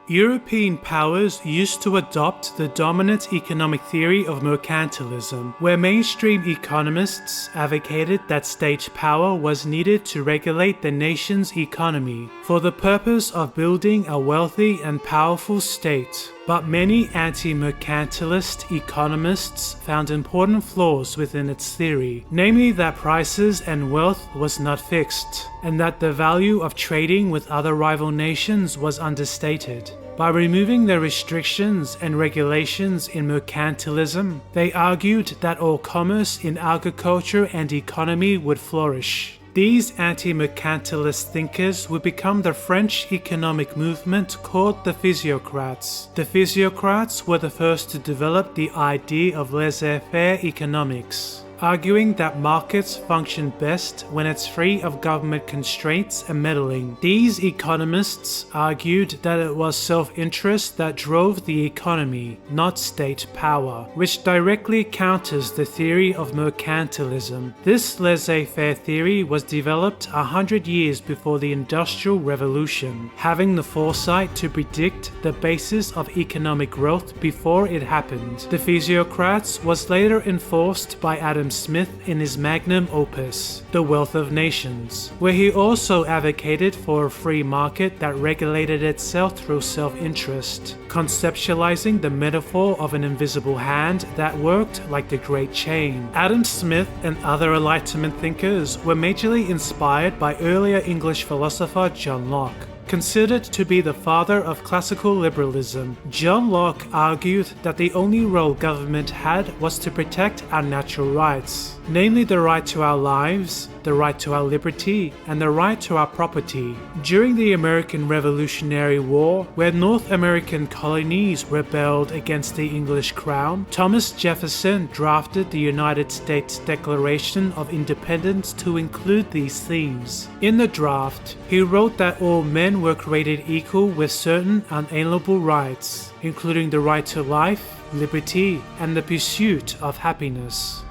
European powers used to adopt the dominant economic theory of mercantilism, where mainstream economists advocated that state power was needed to regulate the nation's economy for the purpose of building a wealthy and powerful state. But many anti-mercantilist economists found important flaws within its theory, namely that prices and wealth was not fixed, and that the value of trading with other rival nations was understated. By removing the restrictions and regulations in mercantilism, they argued that all commerce in agriculture and economy would flourish. These anti-mercantilist thinkers would become the French economic movement called the Physiocrats. The Physiocrats were the first to develop the idea of laissez-faire economics, arguing that markets function best when it's free of government constraints and meddling. These economists argued that it was self-interest that drove the economy, not state power, which directly counters the theory of mercantilism. This laissez-faire theory was developed 100 years before the Industrial Revolution, having the foresight to predict the basis of economic growth before it happened. The Physiocrats was later enforced by Adam Smith in his magnum opus, The Wealth of Nations, where he also advocated for a free market that regulated itself through self-interest, conceptualizing the metaphor of an invisible hand that worked like the Great Chain. Adam Smith and other Enlightenment thinkers were majorly inspired by earlier English philosopher John Locke. Considered to be the father of classical liberalism, John Locke argued that the only role government had was to protect our natural rights, namely the right to our lives, the right to our liberty, and the right to our property. During the American Revolutionary War, where North American colonies rebelled against the English crown, Thomas Jefferson drafted the United States Declaration of Independence to include these themes. In the draft, he wrote that all men were created equal with certain unalienable rights, including the right to life, liberty, and the pursuit of happiness.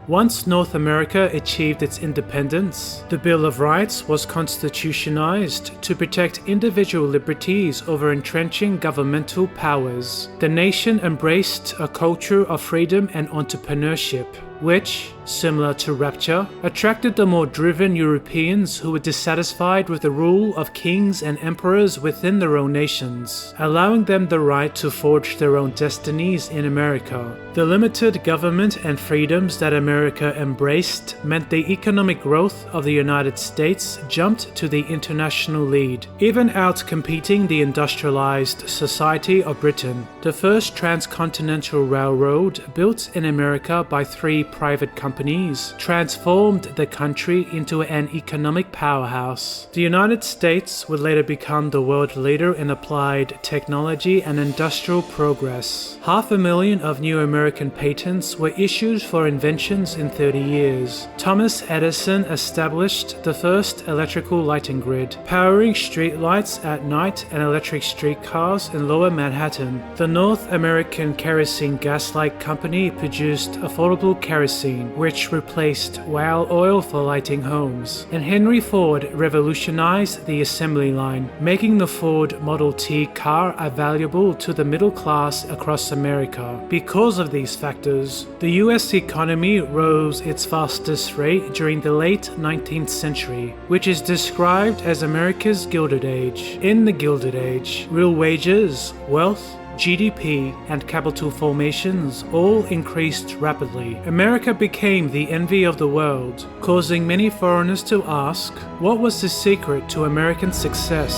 Once North America achieved its independence, the Bill of Rights was constitutionalized to protect individual liberties over entrenching governmental powers. The nation embraced a culture of freedom and entrepreneurship, which, similar to Rapture, attracted the more driven Europeans who were dissatisfied with the rule of kings and emperors within their own nations, allowing them the right to forge their own destinies in America. The limited government and freedoms that America embraced meant the economic growth of the United States jumped to the international lead, even out-competing the industrialized society of Britain. The first transcontinental railroad, built in America by 3 private companies, transformed the country into an economic powerhouse. The United States would later become the world leader in applied technology and industrial progress. 500,000 of new American patents were issued for inventions in 30 years. Thomas Edison established the first electrical lighting grid, powering streetlights at night and electric streetcars in Lower Manhattan. The North American Kerosene Gas Light Company produced affordable kerosene kerosene, which replaced whale oil for lighting homes. And Henry Ford revolutionized the assembly line, making the Ford Model T car available to the middle class across America. Because of these factors, the US economy rose its fastest rate during the late 19th century, which is described as America's Gilded Age. In the Gilded Age, real wages, wealth, GDP, and capital formations all increased rapidly. America became the envy of the world, causing many foreigners to ask, what was the secret to American success?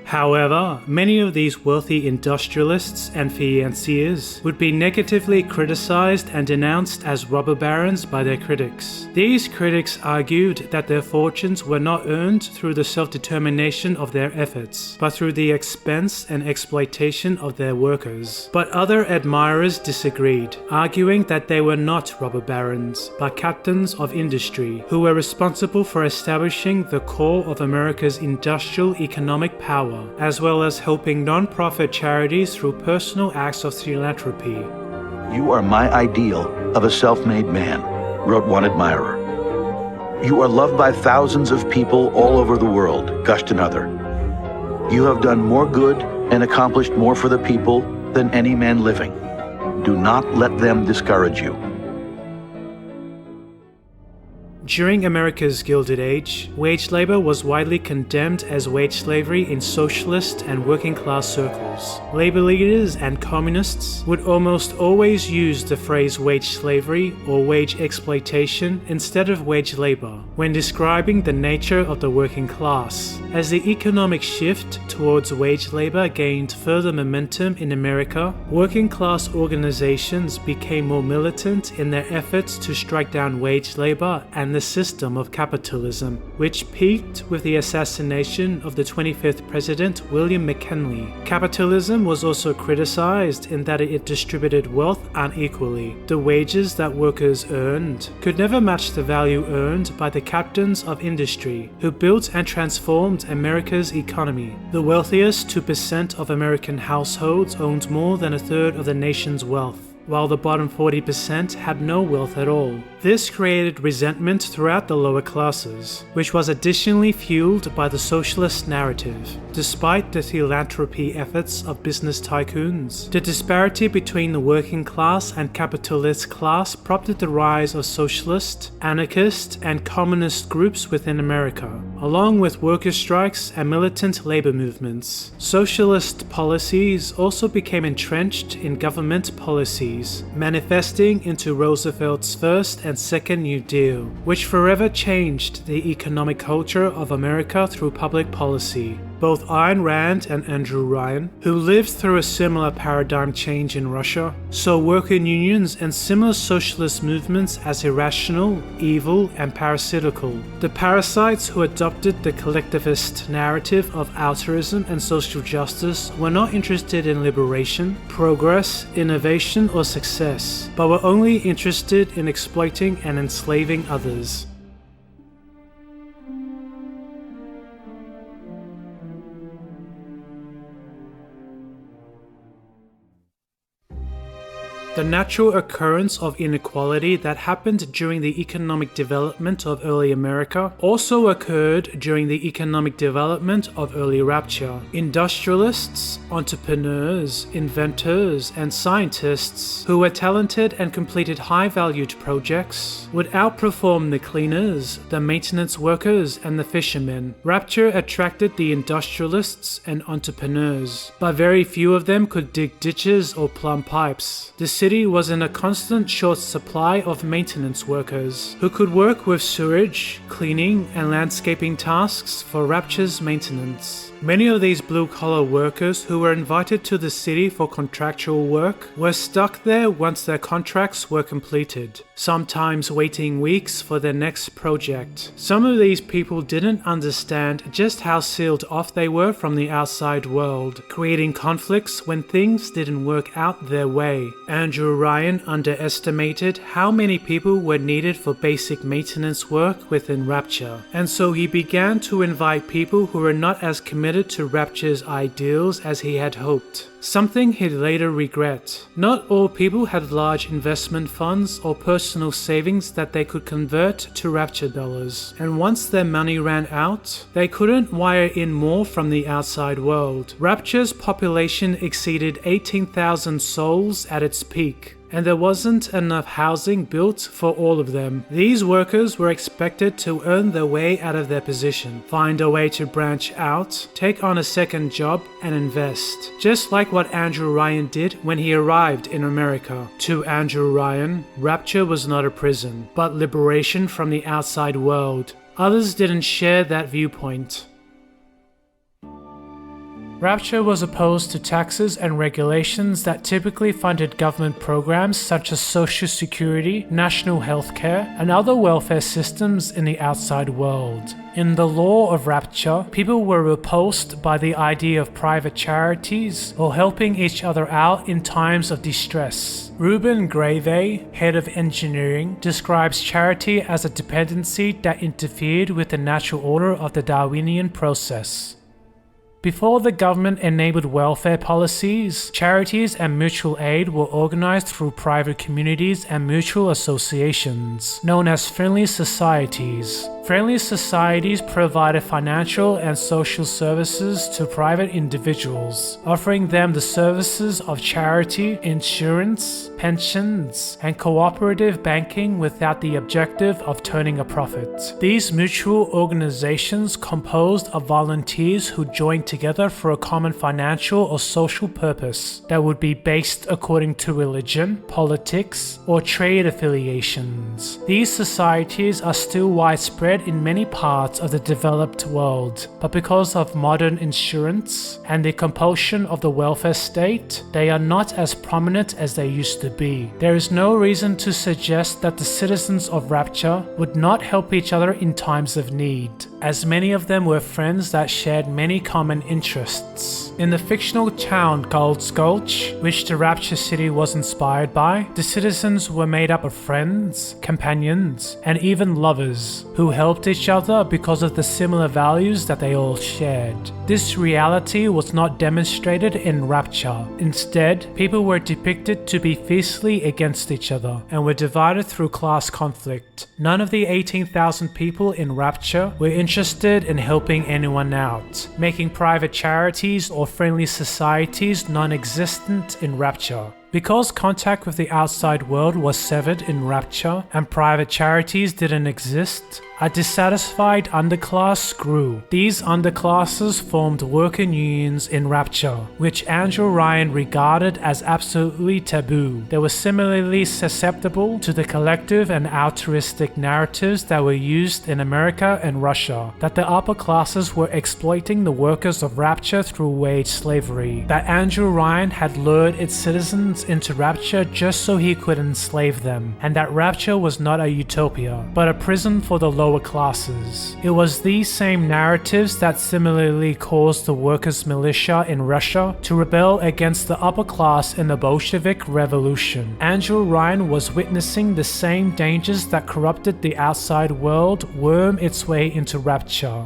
However, many of these wealthy industrialists and financiers would be negatively criticized and denounced as robber barons by their critics. These critics argued that their fortunes were not earned through the self-determination of their efforts, but through the expense and exploitation of their workers. But other admirers disagreed, arguing that they were not robber barons, but captains of industry, who were responsible for establishing the core of America's industrial economic power, as well as helping non-profit charities through personal acts of philanthropy. "You are my ideal of a self-made man," wrote one admirer. "You are loved by thousands of people all over the world," gushed another. "You have done more good and accomplished more for the people than any man living. Do not let them discourage you." During America's Gilded Age, wage labor was widely condemned as wage slavery in socialist and working class circles. Labor leaders and communists would almost always use the phrase wage slavery or wage exploitation instead of wage labor when describing the nature of the working class. As the economic shift towards wage labor gained further momentum in America, working class organizations became more militant in their efforts to strike down wage labor and the system of capitalism, which peaked with the assassination of the 25th President William McKinley. Capitalism was also criticized in that it distributed wealth unequally. The wages that workers earned could never match the value earned by the captains of industry, who built and transformed America's economy. The wealthiest 2% of American households owned more than a third of the nation's wealth, while the bottom 40% had no wealth at all. This created resentment throughout the lower classes, which was additionally fueled by the socialist narrative. Despite the philanthropy efforts of business tycoons, the disparity between the working class and capitalist class prompted the rise of socialist, anarchist, and communist groups within America, along with worker strikes and militant labor movements. Socialist policies also became entrenched in government policies, manifesting into Roosevelt's first and Second New Deal, which forever changed the economic culture of America through public policy. Both Ayn Rand and Andrew Ryan, who lived through a similar paradigm change in Russia, saw worker unions and similar socialist movements as irrational, evil, and parasitical. The parasites who adopted the collectivist narrative of altruism and social justice were not interested in liberation, progress, innovation, or success, but were only interested in exploiting and enslaving others. The natural occurrence of inequality that happened during the economic development of early America also occurred during the economic development of early Rapture. Industrialists, entrepreneurs, inventors, and scientists who were talented and completed high-valued projects would outperform the cleaners, the maintenance workers, and the fishermen. Rapture attracted the industrialists and entrepreneurs, but very few of them could dig ditches or plumb pipes. The city was in a constant short supply of maintenance workers who could work with sewage, cleaning, and landscaping tasks for Rapture's maintenance. Many of these blue-collar workers who were invited to the city for contractual work were stuck there once their contracts were completed, sometimes waiting weeks for their next project. Some of these people didn't understand just how sealed off they were from the outside world, creating conflicts when things didn't work out their way. Andrew Ryan underestimated how many people were needed for basic maintenance work within Rapture, and so he began to invite people who were not as committed committed to Rapture's ideals as he had hoped, something he'd later regret. Not all people had large investment funds or personal savings that they could convert to Rapture dollars, and once their money ran out, they couldn't wire in more from the outside world. Rapture's population exceeded 18,000 souls at its peak, and there wasn't enough housing built for all of them. These workers were expected to earn their way out of their position, find a way to branch out, take on a second job, and invest. Just like what Andrew Ryan did when he arrived in America. To Andrew Ryan, Rapture was not a prison, but liberation from the outside world. Others didn't share that viewpoint. Rapture was opposed to taxes and regulations that typically funded government programs such as Social Security, national health care, and other welfare systems in the outside world. In the law of Rapture, people were repulsed by the idea of private charities or helping each other out in times of distress. Ruben Grave, head of engineering, describes charity as a dependency that interfered with the natural order of the Darwinian process. Before the government enabled welfare policies, charities and mutual aid were organized through private communities and mutual associations, known as friendly societies. Friendly societies provided financial and social services to private individuals, offering them the services of charity, insurance, pensions, and cooperative banking without the objective of turning a profit. These mutual organizations composed of volunteers who joined together for a common financial or social purpose that would be based according to religion, politics, or trade affiliations. These societies are still widespread in many parts of the developed world, but because of modern insurance and the compulsion of the welfare state, they are not as prominent as they used to be. There is no reason to suggest that the citizens of Rapture would not help each other in times of need, as many of them were friends that shared many common interests. In the fictional town Gold's Gulch, which the Rapture City was inspired by, the citizens were made up of friends, companions, and even lovers who helped each other because of the similar values that they all shared. This reality was not demonstrated in Rapture. Instead, people were depicted to be fiercely against each other and were divided through class conflict. None of the 18,000 people in Rapture were interested in helping anyone out, making private charities or friendly societies non-existent in Rapture. Because contact with the outside world was severed in Rapture and private charities didn't exist, a dissatisfied underclass grew. These underclasses formed worker unions in Rapture, which Andrew Ryan regarded as absolutely taboo. They were similarly susceptible to the collective and altruistic narratives that were used in America and Russia, that the upper classes were exploiting the workers of Rapture through wage slavery, that Andrew Ryan had lured its citizens into Rapture just so he could enslave them, and that Rapture was not a utopia, but a prison for the lower classes. It was these same narratives that similarly caused the workers' militia in Russia to rebel against the upper class in the Bolshevik Revolution. Andrew Ryan was witnessing the same dangers that corrupted the outside world worm its way into Rapture.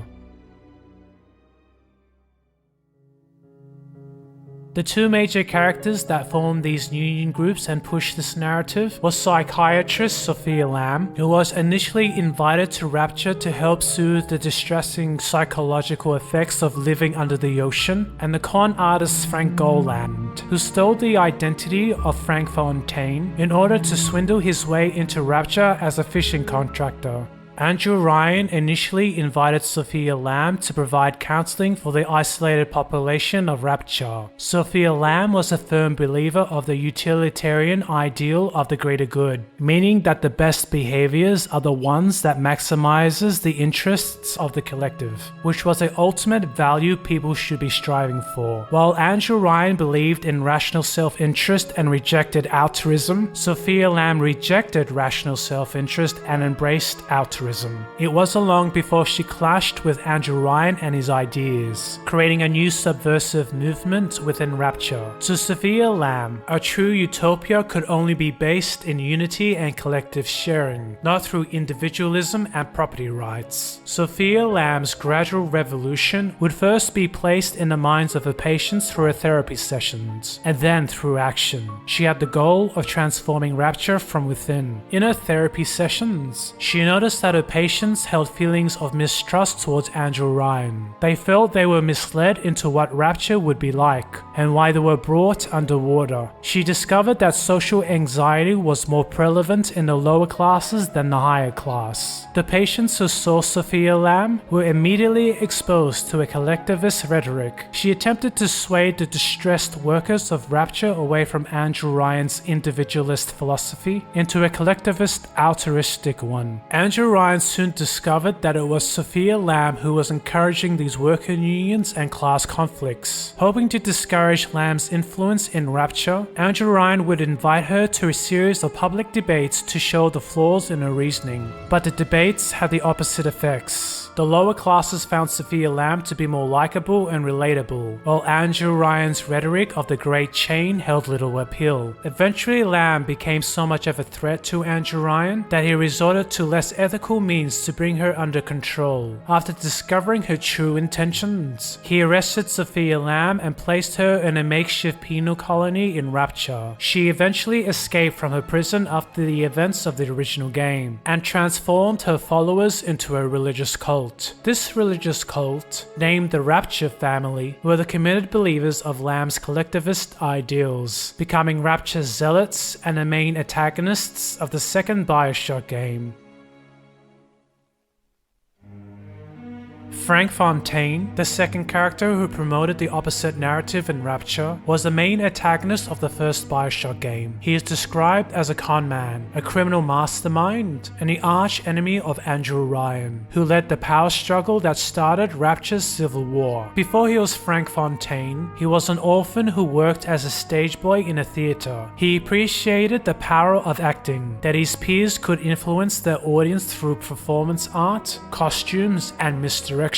The two major characters that formed these union groups and pushed this narrative was psychiatrist Sofia Lamb, who was initially invited to Rapture to help soothe the distressing psychological effects of living under the ocean, and the con artist Frank Goland, who stole the identity of Frank Fontaine in order to swindle his way into Rapture as a fishing contractor. Andrew Ryan initially invited Sofia Lamb to provide counseling for the isolated population of Rapture. Sofia Lamb was a firm believer of the utilitarian ideal of the greater good, meaning that the best behaviors are the ones that maximizes the interests of the collective, which was the ultimate value people should be striving for. While Andrew Ryan believed in rational self-interest and rejected altruism, Sofia Lamb rejected rational self-interest and embraced altruism. militarism. It wasn't long before she clashed with Andrew Ryan and his ideas, creating a new subversive movement within Rapture. To Sofia Lamb, a true utopia could only be based in unity and collective sharing, not through individualism and property rights. Sofia Lamb's gradual revolution would first be placed in the minds of her patients through her therapy sessions, and then through action. She had the goal of transforming Rapture from within. In her therapy sessions, she noticed that her patients held feelings of mistrust towards Andrew Ryan. They felt they were misled into what Rapture would be like, and why they were brought underwater. She discovered that social anxiety was more prevalent in the lower classes than the higher class. The patients who saw Sofia Lamb were immediately exposed to a collectivist rhetoric. She attempted to sway the distressed workers of Rapture away from Andrew Ryan's individualist philosophy into a collectivist altruistic one. Andrew Ryan soon discovered that it was Sofia Lamb who was encouraging these worker unions and class conflicts. Hoping to discourage Lamb's influence in Rapture, Andrew Ryan would invite her to a series of public debates to show the flaws in her reasoning. But the debates had the opposite effects. The lower classes found Sofia Lamb to be more likable and relatable, while Andrew Ryan's rhetoric of the Great Chain held little appeal. Eventually, Lamb became so much of a threat to Andrew Ryan that he resorted to less ethical means to bring her under control. After discovering her true intentions, he arrested Sofia Lamb and placed her in a makeshift penal colony in Rapture. She eventually escaped from her prison after the events of the original game, and transformed her followers into a religious cult. This religious cult, named the Rapture family, were the committed believers of Lamb's collectivist ideals, becoming Rapture's zealots and the main antagonists of the second Bioshock game. Frank Fontaine, the second character who promoted the opposite narrative in Rapture, was the main antagonist of the first Bioshock game. He is described as a con man, a criminal mastermind, and the arch enemy of Andrew Ryan, who led the power struggle that started Rapture's civil war. Before he was Frank Fontaine, he was an orphan who worked as a stage boy in a theater. He appreciated the power of acting, that his peers could influence their audience through performance art, costumes, and misdirection.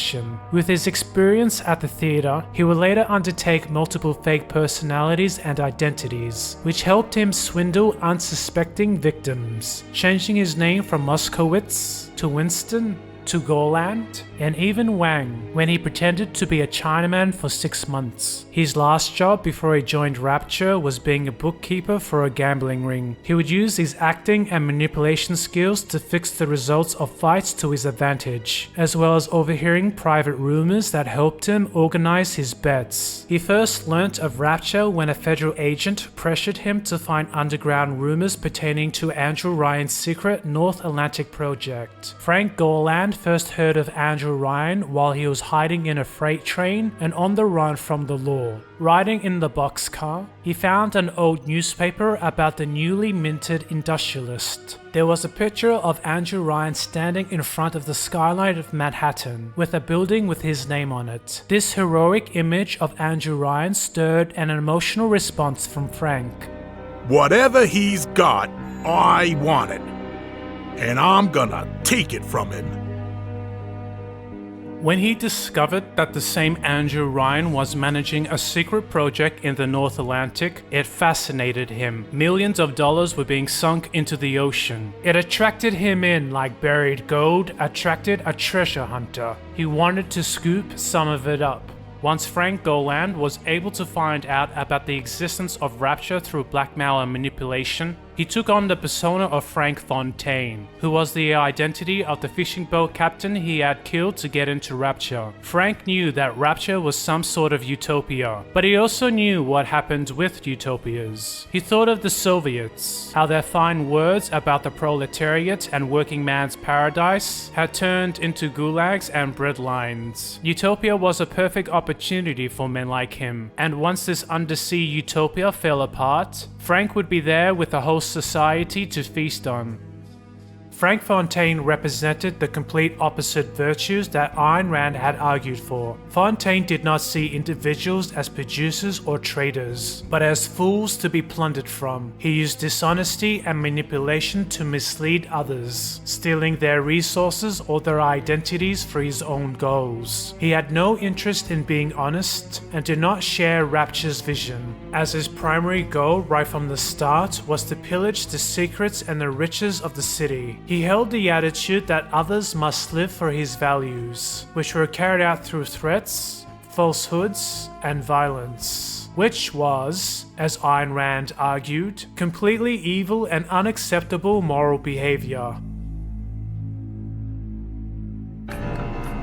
With his experience at the theater, he would later undertake multiple fake personalities and identities, which helped him swindle unsuspecting victims, changing his name from Moskowitz to Winston to Goland, and even Wang when he pretended to be a Chinaman for 6 months. His last job before he joined Rapture was being a bookkeeper for a gambling ring. He would use his acting and manipulation skills to fix the results of fights to his advantage, as well as overhearing private rumors that helped him organize his bets. He first learnt of Rapture when a federal agent pressured him to find underground rumors pertaining to Andrew Ryan's secret North Atlantic project. Frank Goland first heard of Andrew Ryan while he was hiding in a freight train and on the run from the law. Riding in the boxcar, he found an old newspaper about the newly minted industrialist. There was a picture of Andrew Ryan standing in front of the skyline of Manhattan, with a building with his name on it. This heroic image of Andrew Ryan stirred an emotional response from Frank. Whatever he's got, I want it. And I'm gonna take it from him. When he discovered that the same Andrew Ryan was managing a secret project in the North Atlantic, it fascinated him. Millions of dollars were being sunk into the ocean. It attracted him in like buried gold attracted a treasure hunter. He wanted to scoop some of it up. Once Frank Goland was able to find out about the existence of Rapture through blackmail and manipulation, he took on the persona of Frank Fontaine, who was the identity of the fishing boat captain he had killed to get into Rapture. Frank knew that Rapture was some sort of utopia, but he also knew what happened with utopias. He thought of the Soviets, how their fine words about the proletariat and working man's paradise had turned into gulags and breadlines. Utopia was a perfect opportunity for men like him, and once this undersea utopia fell apart, Frank would be there with a whole society to feast on. Frank Fontaine represented the complete opposite virtues that Ayn Rand had argued for. Fontaine did not see individuals as producers or traders, but as fools to be plundered from. He used dishonesty and manipulation to mislead others, stealing their resources or their identities for his own goals. He had no interest in being honest and did not share Rapture's vision, as his primary goal right from the start was to pillage the secrets and the riches of the city. He held the attitude that others must live for his values, which were carried out through threats, falsehoods, and violence, which was, as Ayn Rand argued, completely evil and unacceptable moral behavior.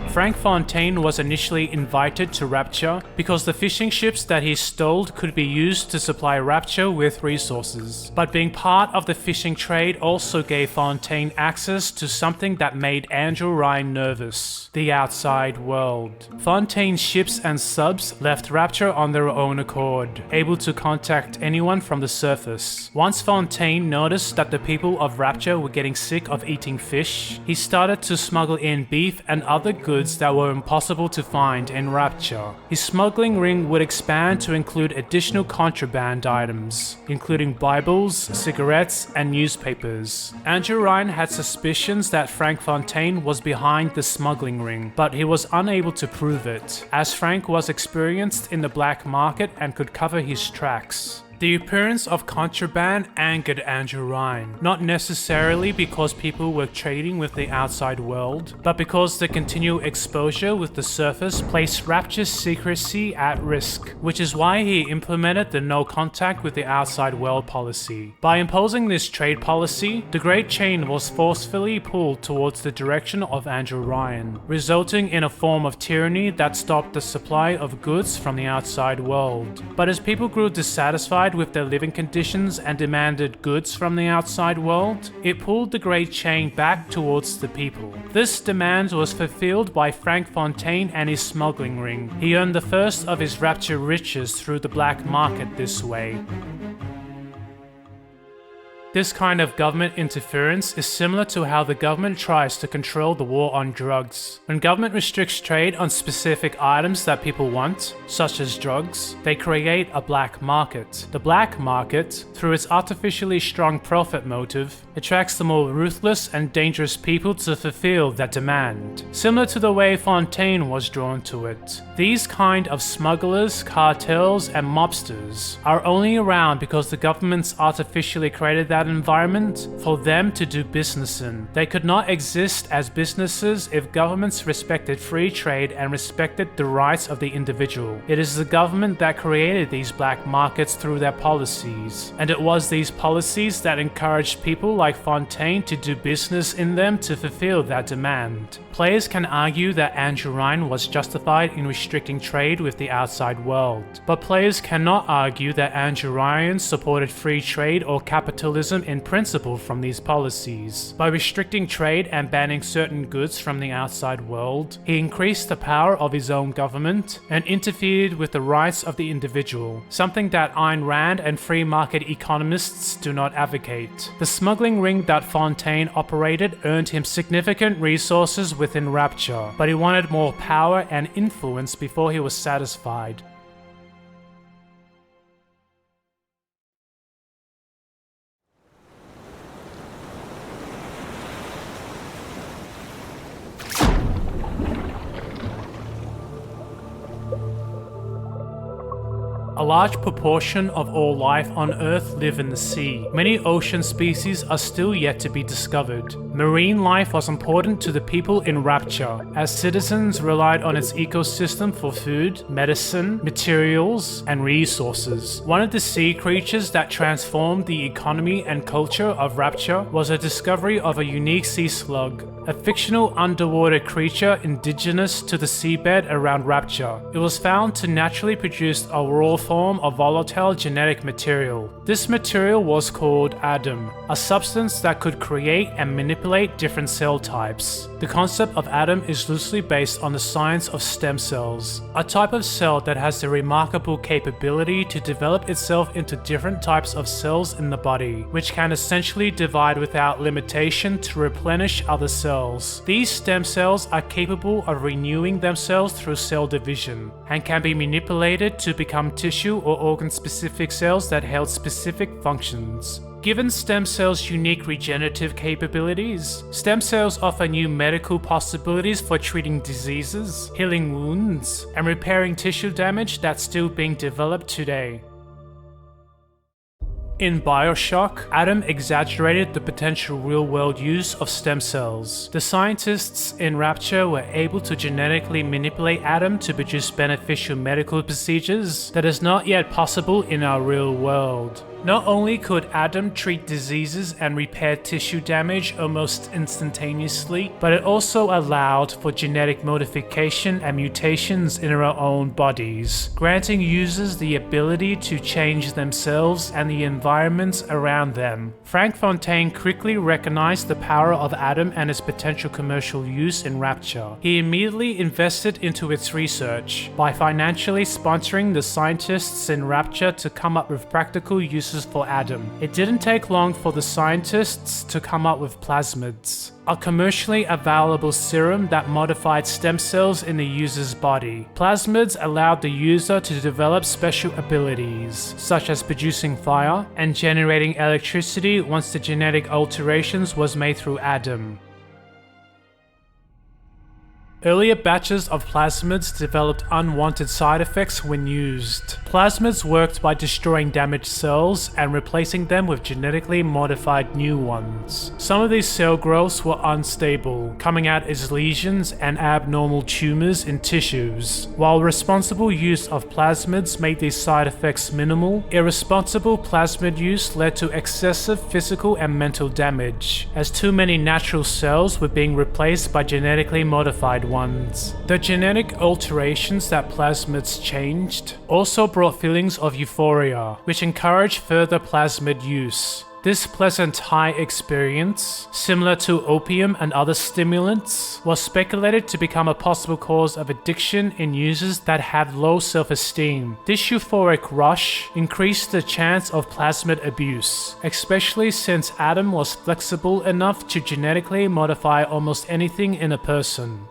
Frank Fontaine was initially invited to Rapture because the fishing ships that he stole could be used to supply Rapture with resources. But being part of the fishing trade also gave Fontaine access to something that made Andrew Ryan nervous: the outside world. Fontaine's ships and subs left Rapture on their own accord, able to contact anyone from the surface. Once Fontaine noticed that the people of Rapture were getting sick of eating fish, he started to smuggle in beef and other goods that were impossible to find in Rapture. His smuggling ring would expand to include additional contraband items, including Bibles, cigarettes, and newspapers. Andrew Ryan had suspicions that Frank Fontaine was behind the smuggling ring, but he was unable to prove it, as Frank was experienced in the black market and could cover his tracks. The appearance of contraband angered Andrew Ryan, not necessarily because people were trading with the outside world, but because the continual exposure with the surface placed Rapture's secrecy at risk, which is why he implemented the no contact with the outside world policy. By imposing this trade policy, the Great Chain was forcefully pulled towards the direction of Andrew Ryan, resulting in a form of tyranny that stopped the supply of goods from the outside world. But as people grew dissatisfied with their living conditions and demanded goods from the outside world, it pulled the Great Chain back towards the people. This demand was fulfilled by Frank Fontaine and his smuggling ring. He earned the first of his Rapture riches through the black market this way. This kind of government interference is similar to how the government tries to control the war on drugs. When government restricts trade on specific items that people want, such as drugs, they create a black market. The black market, through its artificially strong profit motive, attracts the more ruthless and dangerous people to fulfill that demand, similar to the way Fontaine was drawn to it. These kind of smugglers, cartels, and mobsters are only around because the governments artificially created that environment for them to do business in. They could not exist as businesses if governments respected free trade and respected the rights of the individual. It is the government that created these black markets through their policies, and it was these policies that encouraged people like Fontaine to do business in them to fulfill that demand. Players can argue that Andrew Ryan was justified in restricting trade with the outside world, but players cannot argue that Andrew Ryan supported free trade or capitalism in principle from these policies. By restricting trade and banning certain goods from the outside world, he increased the power of his own government and interfered with the rights of the individual, something that Ayn Rand and free market economists do not advocate. The smuggling ring that Fontaine operated earned him significant resources within Rapture, but he wanted more power and influence before he was satisfied. A large proportion of all life on Earth live in the sea. Many ocean species are still yet to be discovered. Marine life was important to the people in Rapture, as citizens relied on its ecosystem for food, medicine, materials, and resources. One of the sea creatures that transformed the economy and culture of Rapture was a discovery of a unique sea slug a fictional underwater creature indigenous to the seabed around Rapture. It was found to naturally produce a raw form of volatile genetic material. This material was called Adam, a substance that could create and manipulate different cell types. The concept of Adam is loosely based on the science of stem cells, a type of cell that has the remarkable capability to develop itself into different types of cells in the body, which can essentially divide without limitation to replenish other cells. These stem cells are capable of renewing themselves through cell division, and can be manipulated to become tissue or organ-specific cells that held specific functions. Given stem cells' unique regenerative capabilities, stem cells offer new medical possibilities for treating diseases, healing wounds, and repairing tissue damage that's still being developed today. In Bioshock, Adam exaggerated the potential real-world use of stem cells. The scientists in Rapture were able to genetically manipulate Adam to produce beneficial medical procedures that is not yet possible in our real world. Not only could Adam treat diseases and repair tissue damage almost instantaneously, but it also allowed for genetic modification and mutations in our own bodies, granting users the ability to change themselves and the environments around them. Frank Fontaine quickly recognized the power of Adam and its potential commercial use in Rapture. He immediately invested into its research by financially sponsoring the scientists in Rapture to come up with practical uses for Adam. It didn't take long for the scientists to come up with Plasmids, a commercially available serum that modified stem cells in the user's body. Plasmids allowed the user to develop special abilities, such as producing fire and generating electricity once the genetic alterations was made through Adam. Earlier batches of plasmids developed unwanted side effects when used. Plasmids worked by destroying damaged cells and replacing them with genetically modified new ones. Some of these cell growths were unstable, coming out as lesions and abnormal tumors in tissues. While responsible use of plasmids made these side effects minimal, irresponsible plasmid use led to excessive physical and mental damage, as too many natural cells were being replaced by genetically modified ones. The genetic alterations that plasmids changed also brought feelings of euphoria, which encouraged further plasmid use. This pleasant high experience, similar to opium and other stimulants, was speculated to become a possible cause of addiction in users that have low self-esteem. This euphoric rush increased the chance of plasmid abuse, especially since Adam was flexible enough to genetically modify almost anything in a person.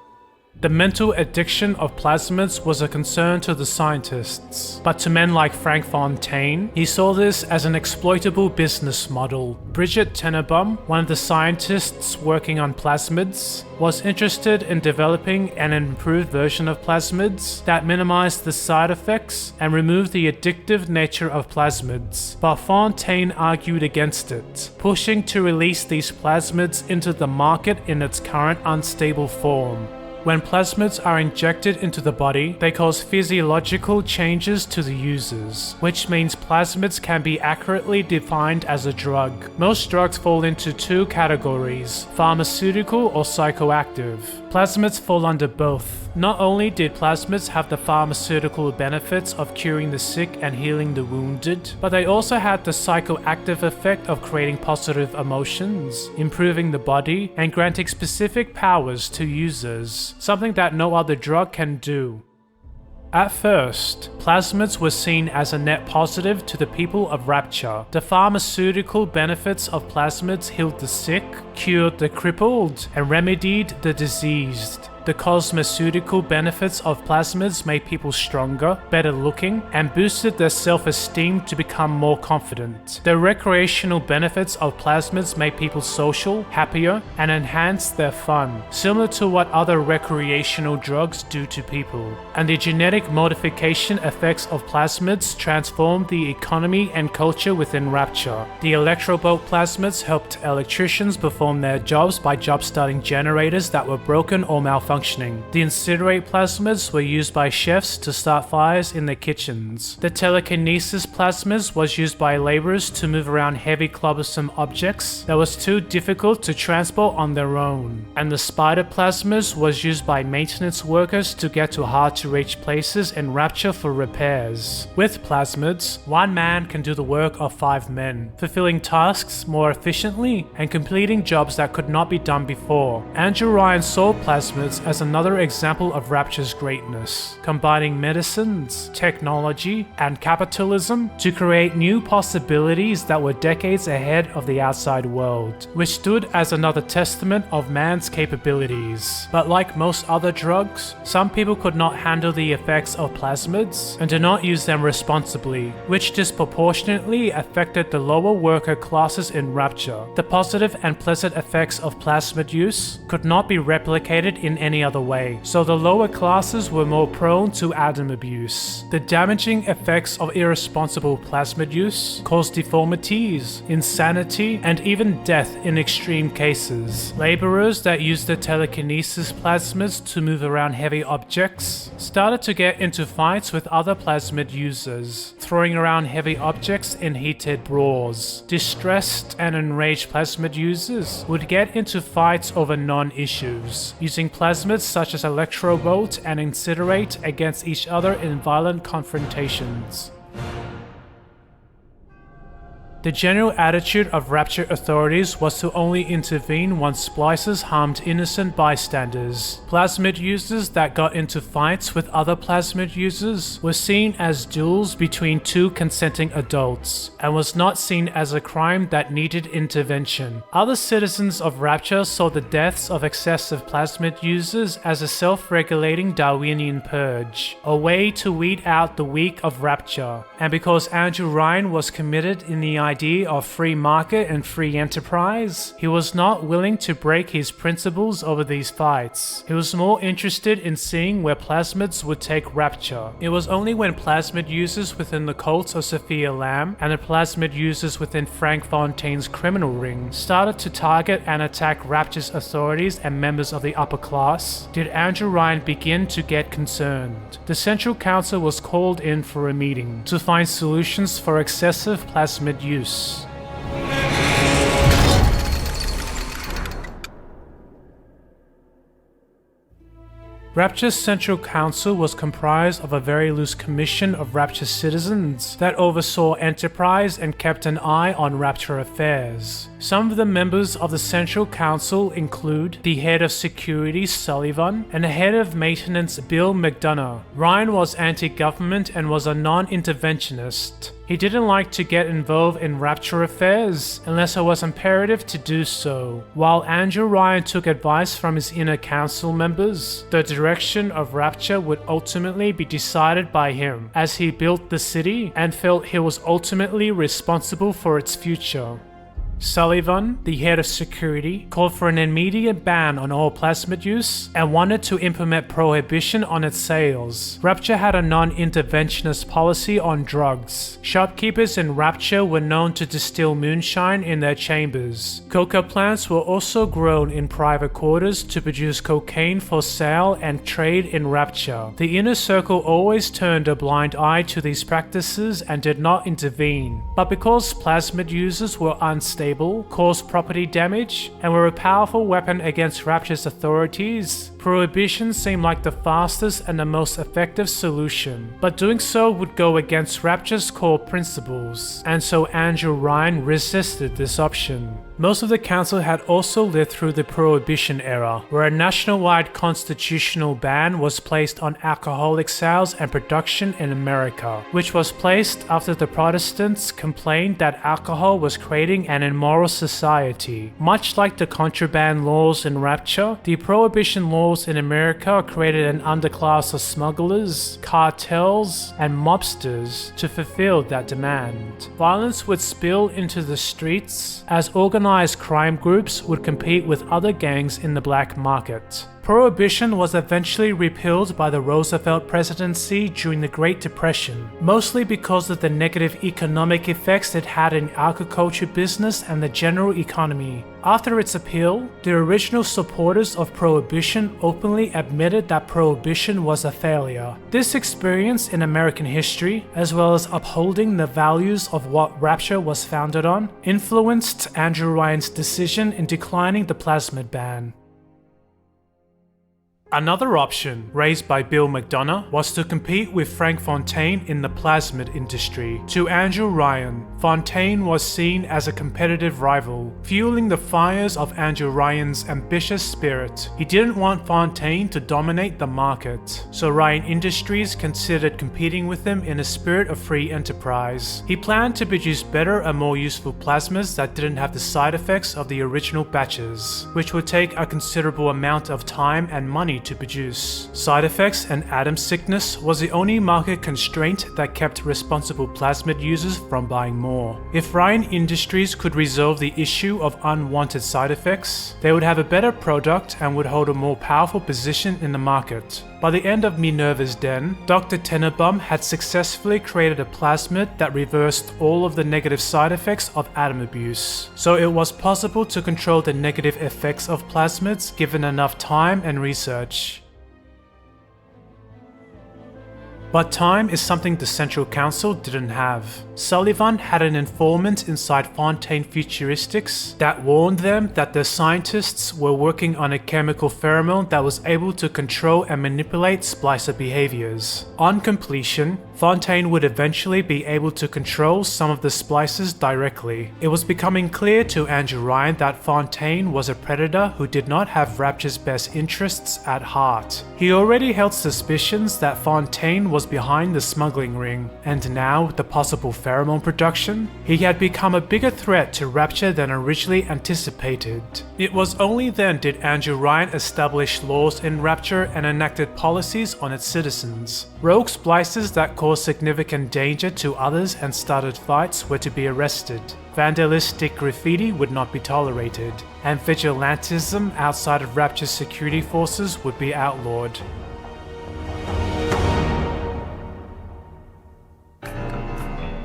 The mental addiction of plasmids was a concern to the scientists, but to men like Frank Fontaine, he saw this as an exploitable business model. Bridget Tenenbaum, one of the scientists working on plasmids, was interested in developing an improved version of plasmids that minimized the side effects and removed the addictive nature of plasmids, but Fontaine argued against it, pushing to release these plasmids into the market in its current unstable form. When plasmids are injected into the body, they cause physiological changes to the users, which means plasmids can be accurately defined as a drug. Most drugs fall into two categories: pharmaceutical or psychoactive. Plasmids fall under both. Not only did plasmids have the pharmaceutical benefits of curing the sick and healing the wounded, but they also had the psychoactive effect of creating positive emotions, improving the body, and granting specific powers to users, something that no other drug can do. At first, plasmids were seen as a net positive to the people of Rapture. The pharmaceutical benefits of plasmids healed the sick, cured the crippled, and remedied the diseased. The cosmeceutical benefits of plasmids made people stronger, better looking, and boosted their self-esteem to become more confident. The recreational benefits of plasmids made people social, happier, and enhanced their fun, similar to what other recreational drugs do to people. And the genetic modification effects of plasmids transformed the economy and culture within Rapture. The electrobolt plasmids helped electricians perform their jobs by jump-starting generators that were broken or malfunctioning. functioning. The incinerate plasmids were used by chefs to start fires in their kitchens. The telekinesis plasmids was used by laborers to move around heavy cumbersome objects that was too difficult to transport on their own. And the spider plasmids was used by maintenance workers to get to hard to reach places in Rapture for repairs. With plasmids, one man can do the work of 5 men, fulfilling tasks more efficiently and completing jobs that could not be done before. Andrew Ryan saw plasmids as another example of Rapture's greatness, combining medicines, technology, and capitalism to create new possibilities that were decades ahead of the outside world, which stood as another testament of man's capabilities. But like most other drugs, some people could not handle the effects of plasmids and did not use them responsibly, which disproportionately affected the lower worker classes in Rapture. The positive and pleasant effects of plasmid use could not be replicated in any other way, so the lower classes were more prone to atom abuse. The damaging effects of irresponsible plasmid use caused deformities, insanity, and even death in extreme cases. Laborers that used the telekinesis plasmids to move around heavy objects started to get into fights with other plasmid users, throwing around heavy objects in heated brawls. Distressed and enraged plasmid users would get into fights over non-issues, using plasmids such as electrobolt and incinerate against each other in violent confrontations. The general attitude of Rapture authorities was to only intervene once splicers harmed innocent bystanders. Plasmid users that got into fights with other plasmid users were seen as duels between 2 consenting adults, and was not seen as a crime that needed intervention. Other citizens of Rapture saw the deaths of excessive plasmid users as a self-regulating Darwinian purge, a way to weed out the weak of Rapture. And because Andrew Ryan was committed in the idea of free market and free enterprise, he was not willing to break his principles over these fights. He was more interested in seeing where plasmids would take Rapture. It was only when plasmid users within the cult of Sofia Lamb and the plasmid users within Frank Fontaine's criminal ring started to target and attack Rapture's authorities and members of the upper class did Andrew Ryan begin to get concerned. The Central Council was called in for a meeting to find solutions for excessive plasmid use. Rapture's Central Council was comprised of a very loose commission of Rapture citizens that oversaw enterprise and kept an eye on Rapture affairs. Some of the members of the Central Council include the head of security Sullivan and the head of maintenance Bill McDonough. Ryan was anti-government and was a non-interventionist. He didn't like to get involved in Rapture affairs unless it was imperative to do so. While Andrew Ryan took advice from his inner council members, the direction of Rapture would ultimately be decided by him, as he built the city and felt he was ultimately responsible for its future. Sullivan, the head of security, called for an immediate ban on all plasmid use and wanted to implement prohibition on its sales. Rapture had a non-interventionist policy on drugs. Shopkeepers in Rapture were known to distill moonshine in their chambers. Coca plants were also grown in private quarters to produce cocaine for sale and trade in Rapture. The inner circle always turned a blind eye to these practices and did not intervene. But because plasmid users were unstable, caused property damage, and were a powerful weapon against Rapture's authorities, prohibition seemed like the fastest and the most effective solution. But doing so would go against Rapture's core principles, and so Andrew Ryan resisted this option. Most of the council had also lived through the Prohibition era, where a nationwide constitutional ban was placed on alcoholic sales and production in America, which was placed after the Protestants complained that alcohol was creating an immoral society. Much like the contraband laws in Rapture, the Prohibition laws in America created an underclass of smugglers, cartels, and mobsters to fulfill that demand. Violence would spill into the streets as organized crime groups would compete with other gangs in the black market. Prohibition was eventually repealed by the Roosevelt presidency during the Great Depression, mostly because of the negative economic effects it had in agriculture business and the general economy. After its appeal, the original supporters of Prohibition openly admitted that Prohibition was a failure. This experience in American history, as well as upholding the values of what Rapture was founded on, influenced Andrew Ryan's decision in declining the plasmid ban. Another option, raised by Bill McDonough, was to compete with Frank Fontaine in the plasmid industry. To Andrew Ryan, Fontaine was seen as a competitive rival, fueling the fires of Andrew Ryan's ambitious spirit. He didn't want Fontaine to dominate the market, so Ryan Industries considered competing with him in a spirit of free enterprise. He planned to produce better and more useful plasmids that didn't have the side effects of the original batches, which would take a considerable amount of time and money to produce. Side effects and atom sickness was the only market constraint that kept responsible plasmid users from buying more. If Ryan Industries could resolve the issue of unwanted side effects, they would have a better product and would hold a more powerful position in the market. By the end of Minerva's Den, Dr. Tenenbaum had successfully created a plasmid that reversed all of the negative side effects of atom abuse. So it was possible to control the negative effects of plasmids given enough time and research. But time is something the Central Council didn't have. Sullivan had an informant inside Fontaine Futuristics that warned them that their scientists were working on a chemical pheromone that was able to control and manipulate splicer behaviors. On completion, Fontaine would eventually be able to control some of the splicers directly. It was becoming clear to Andrew Ryan that Fontaine was a predator who did not have Rapture's best interests at heart. He already held suspicions that Fontaine was behind the smuggling ring, and now with the possible pheromone production, he had become a bigger threat to Rapture than originally anticipated. It was only then did Andrew Ryan establish laws in Rapture and enacted policies on its citizens. Rogue splicers that caused significant danger to others and started fights were to be arrested. Vandalistic graffiti would not be tolerated, and vigilantism outside of Rapture's security forces would be outlawed.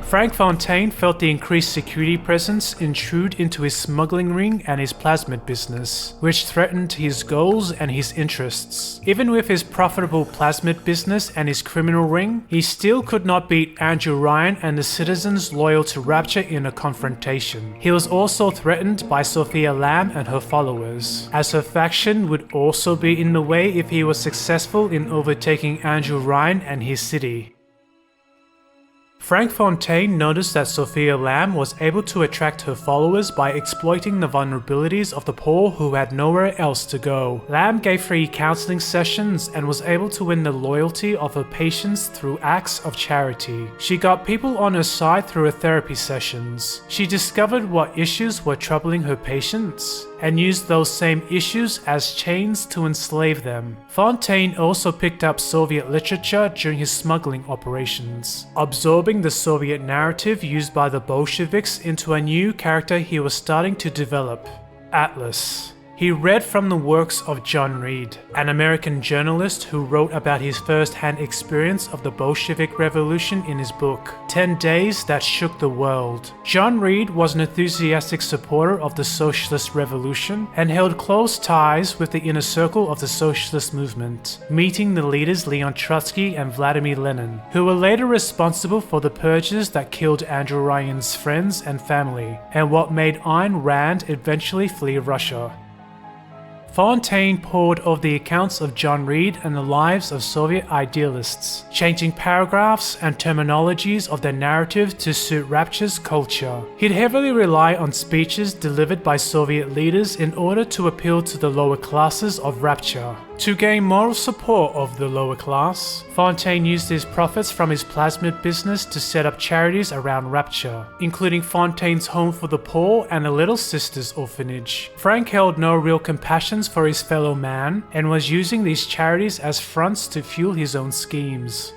Frank Fontaine felt the increased security presence intrude into his smuggling ring and his plasmid business, which threatened his goals and his interests. Even with his profitable plasmid business and his criminal ring, he still could not beat Andrew Ryan and the citizens loyal to Rapture in a confrontation. He was also threatened by Sofia Lamb and her followers, as her faction would also be in the way if he was successful in overtaking Andrew Ryan and his city. Frank Fontaine noticed that Sofia Lamb was able to attract her followers by exploiting the vulnerabilities of the poor who had nowhere else to go. Lamb gave free counseling sessions and was able to win the loyalty of her patients through acts of charity. She got people on her side through her therapy sessions. She discovered what issues were troubling her patients and used those same issues as chains to enslave them. Fontaine also picked up Soviet literature during his smuggling operations, absorbing the Soviet narrative used by the Bolsheviks into a new character he was starting to develop, Atlas. He read from the works of John Reed, an American journalist who wrote about his first-hand experience of the Bolshevik Revolution in his book, 10 Days That Shook the World. John Reed was an enthusiastic supporter of the Socialist Revolution and held close ties with the inner circle of the socialist movement, meeting the leaders Leon Trotsky and Vladimir Lenin, who were later responsible for the purges that killed Andrew Ryan's friends and family, and what made Ayn Rand eventually flee Russia. Fontaine pored over the accounts of John Reed and the lives of Soviet idealists, changing paragraphs and terminologies of their narrative to suit Rapture's culture. He'd heavily rely on speeches delivered by Soviet leaders in order to appeal to the lower classes of Rapture. To gain moral support of the lower class, Fontaine used his profits from his plasmid business to set up charities around Rapture, including Fontaine's Home for the Poor and the Little Sisters Orphanage. Frank held no real compassion for his fellow man and was using these charities as fronts to fuel his own schemes.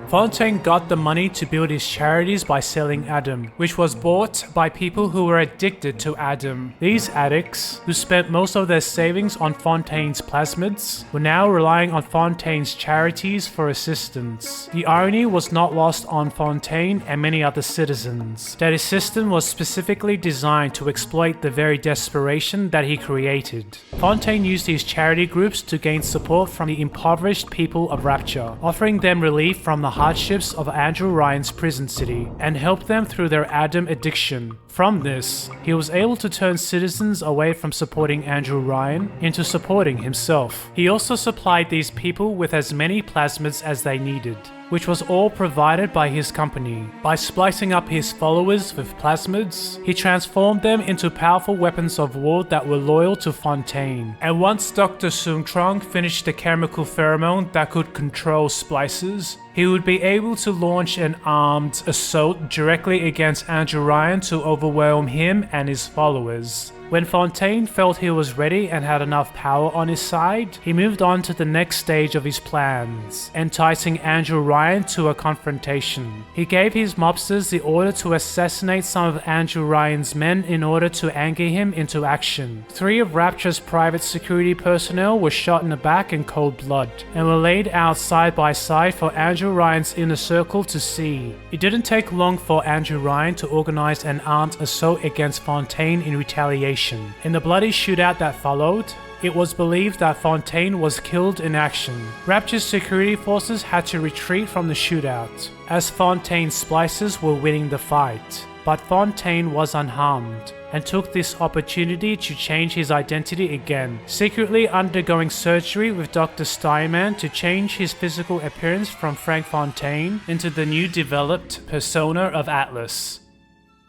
Fontaine got the money to build his charities by selling Adam, which was bought by people who were addicted to Adam. These addicts, who spent most of their savings on Fontaine's Plasmids, were now relying on Fontaine's charities for assistance. The irony was not lost on Fontaine and many other citizens, that his system was specifically designed to exploit the very desperation that he created. Fontaine used his charity groups to gain support from the impoverished people of Rapture, offering them relief from the hardships of Andrew Ryan's prison city, and helped them through their Adam addiction. From this, he was able to turn citizens away from supporting Andrew Ryan into supporting himself. He also supplied these people with as many plasmids as they needed, which was all provided by his company. By splicing up his followers with plasmids, he transformed them into powerful weapons of war that were loyal to Fontaine. And once Dr. Sung Trong finished the chemical pheromone that could control splices, he would be able to launch an armed assault directly against Andrew Ryan to overwhelm him and his followers. When Fontaine felt he was ready and had enough power on his side, he moved on to the next stage of his plans, enticing Andrew Ryan to a confrontation. He gave his mobsters the order to assassinate some of Andrew Ryan's men in order to anger him into action. 3 of Rapture's private security personnel were shot in the back in cold blood, and were laid out side by side for Andrew Ryan's inner circle to see. It didn't take long for Andrew Ryan to organize an armed assault against Fontaine in retaliation. In the bloody shootout that followed, it was believed that Fontaine was killed in action. Rapture's security forces had to retreat from the shootout, as Fontaine's splicers were winning the fight. But Fontaine was unharmed, and took this opportunity to change his identity again, secretly undergoing surgery with Dr. Steinman to change his physical appearance from Frank Fontaine into the new developed persona of Atlas.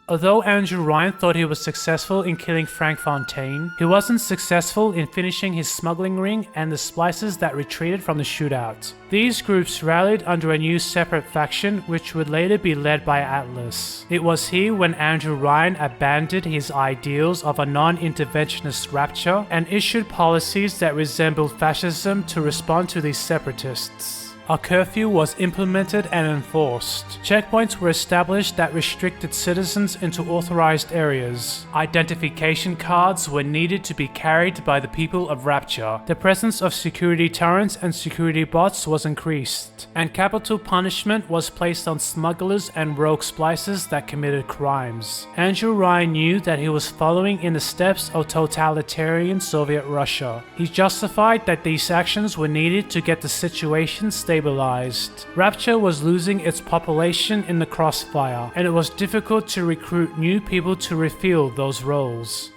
Although Andrew Ryan thought he was successful in killing Frank Fontaine, he wasn't successful in finishing his smuggling ring and the splicers that retreated from the shootout. These groups rallied under a new separate faction which would later be led by Atlas. It was here when Andrew Ryan abandoned his ideals of a non-interventionist Rapture and issued policies that resembled fascism to respond to these separatists. A curfew was implemented and enforced. Checkpoints were established that restricted citizens into authorized areas. Identification cards were needed to be carried by the people of Rapture. The presence of security turrets and security bots was increased, and capital punishment was placed on smugglers and rogue splicers that committed crimes. Andrew Ryan knew that he was following in the steps of totalitarian Soviet Russia. He justified that these actions were needed to get the situation stabilized. Rapture was losing its population in the crossfire, and it was difficult to recruit new people to refill those roles.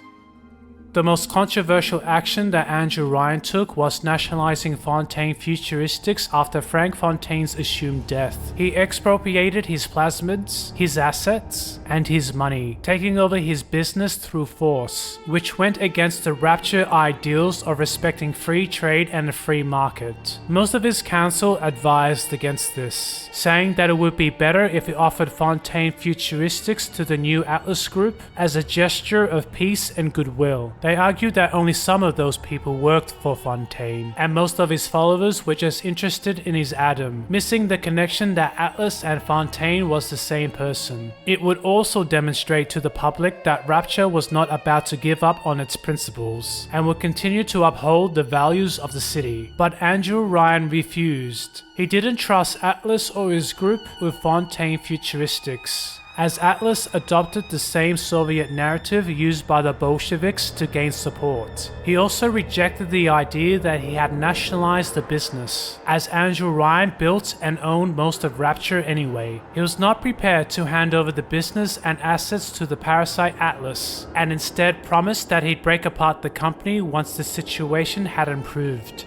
The most controversial action that Andrew Ryan took was nationalizing Fontaine Futuristics after Frank Fontaine's assumed death. He expropriated his plasmids, his assets, and his money, taking over his business through force, which went against the Rapture ideals of respecting free trade and a free market. Most of his council advised against this, saying that it would be better if he offered Fontaine Futuristics to the new Atlas Group as a gesture of peace and goodwill. They argued that only some of those people worked for Fontaine, and most of his followers were just interested in his Adam, missing the connection that Atlas and Fontaine was the same person. It would also demonstrate to the public that Rapture was not about to give up on its principles, and would continue to uphold the values of the city. But Andrew Ryan refused. He didn't trust Atlas or his group with Fontaine Futuristics, as Atlas adopted the same Soviet narrative used by the Bolsheviks to gain support. He also rejected the idea that he had nationalized the business, as Andrew Ryan built and owned most of Rapture anyway. He was not prepared to hand over the business and assets to the parasite Atlas, and instead promised that he'd break apart the company once the situation had improved.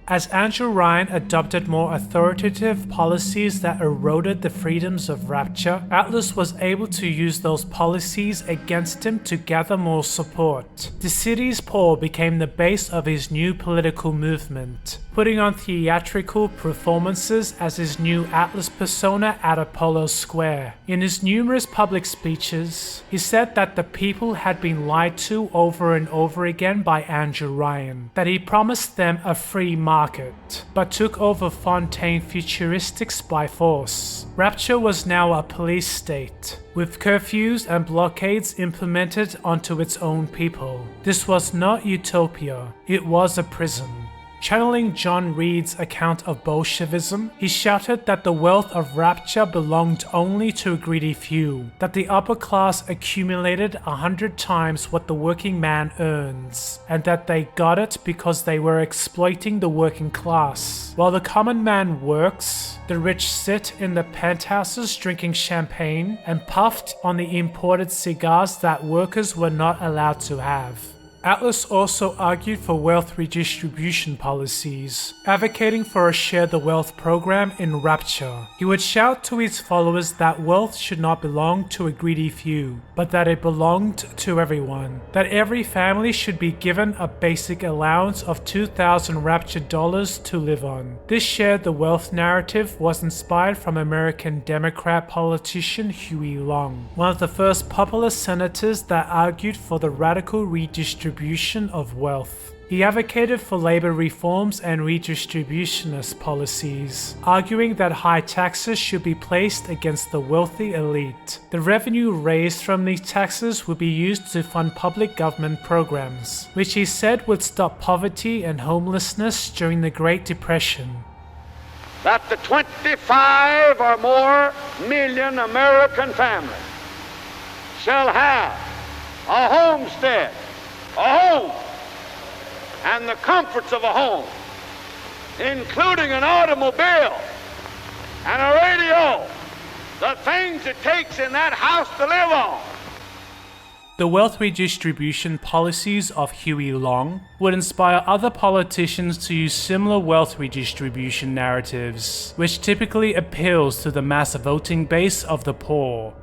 As Andrew Ryan adopted more authoritative policies that eroded the freedoms of Rapture, Atlas was able to use those policies against him to gather more support. The city's poor became the base of his new political movement. putting on theatrical performances as his new Atlas persona at Apollo Square. In his numerous public speeches, he said that the people had been lied to over and over again by Andrew Ryan, that he promised them a free market, but took over Fontaine futuristics by force. Rapture was now a police state, with curfews and blockades implemented onto its own people. This was not utopia, it was a prison. Channeling John Reed's account of Bolshevism, he shouted that the wealth of Rapture belonged only to a greedy few, that the upper class accumulated 100 times what the working man earns, and that they got it because they were exploiting the working class. While the common man works, the rich sit in the penthouses drinking champagne and puffed on the imported cigars that workers were not allowed to have. Atlas also argued for wealth redistribution policies, advocating for a Share the Wealth program in Rapture. He would shout to his followers that wealth should not belong to a greedy few, but that it belonged to everyone, that every family should be given a basic allowance of $2,000 Rapture dollars to live on. This Share the Wealth narrative was inspired from American Democrat politician Huey Long, one of the first popular senators that argued for the radical redistribution of wealth. He advocated for labor reforms and redistributionist policies, arguing that high taxes should be placed against the wealthy elite. The revenue raised from these taxes would be used to fund public government programs, which he said would stop poverty and homelessness during the Great Depression. That the 25 or more million American families shall have a homestead, a home, and the comforts of a home, including an automobile and a radio, the things it takes in that house to live on. The wealth redistribution policies of Huey Long would inspire other politicians to use similar wealth redistribution narratives, which typically appeals to the mass voting base of the poor.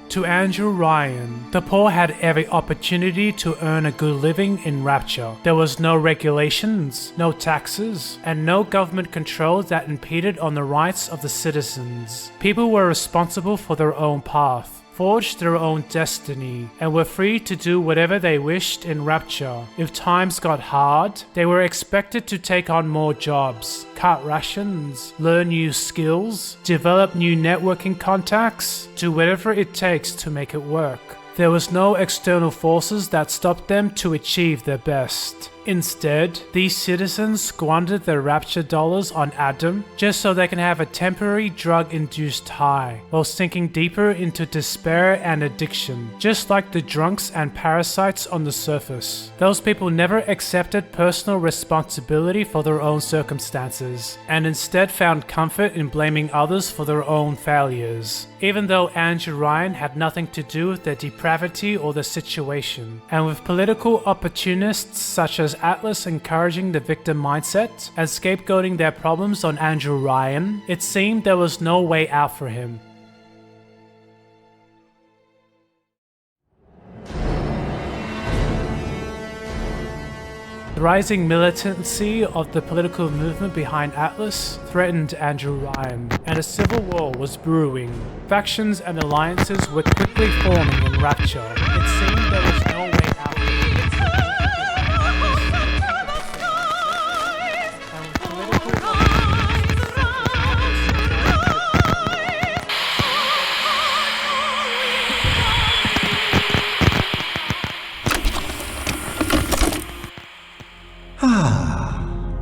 To Andrew Ryan, the poor had every opportunity to earn a good living in Rapture. There was no regulations, no taxes, and no government control that impeded on the rights of the citizens. People were responsible for their own path, forged their own destiny, and were free to do whatever they wished in Rapture. If times got hard, they were expected to take on more jobs, cut rations, learn new skills, develop new networking contacts, do whatever it takes to make it work. There was no external forces that stopped them to achieve their best. Instead, these citizens squandered their Rapture dollars on Adam just so they can have a temporary drug-induced high, while sinking deeper into despair and addiction, just like the drunks and parasites on the surface. Those people never accepted personal responsibility for their own circumstances, and instead found comfort in blaming others for their own failures, even though Andrew Ryan had nothing to do with their depravity or the situation. And with political opportunists such as Atlas encouraging the victim mindset and scapegoating their problems on Andrew Ryan, it seemed there was no way out for him. The rising militancy of the political movement behind Atlas threatened Andrew Ryan, and a civil war was brewing. Factions and alliances were quickly forming in Rapture. It seemed there was no way out.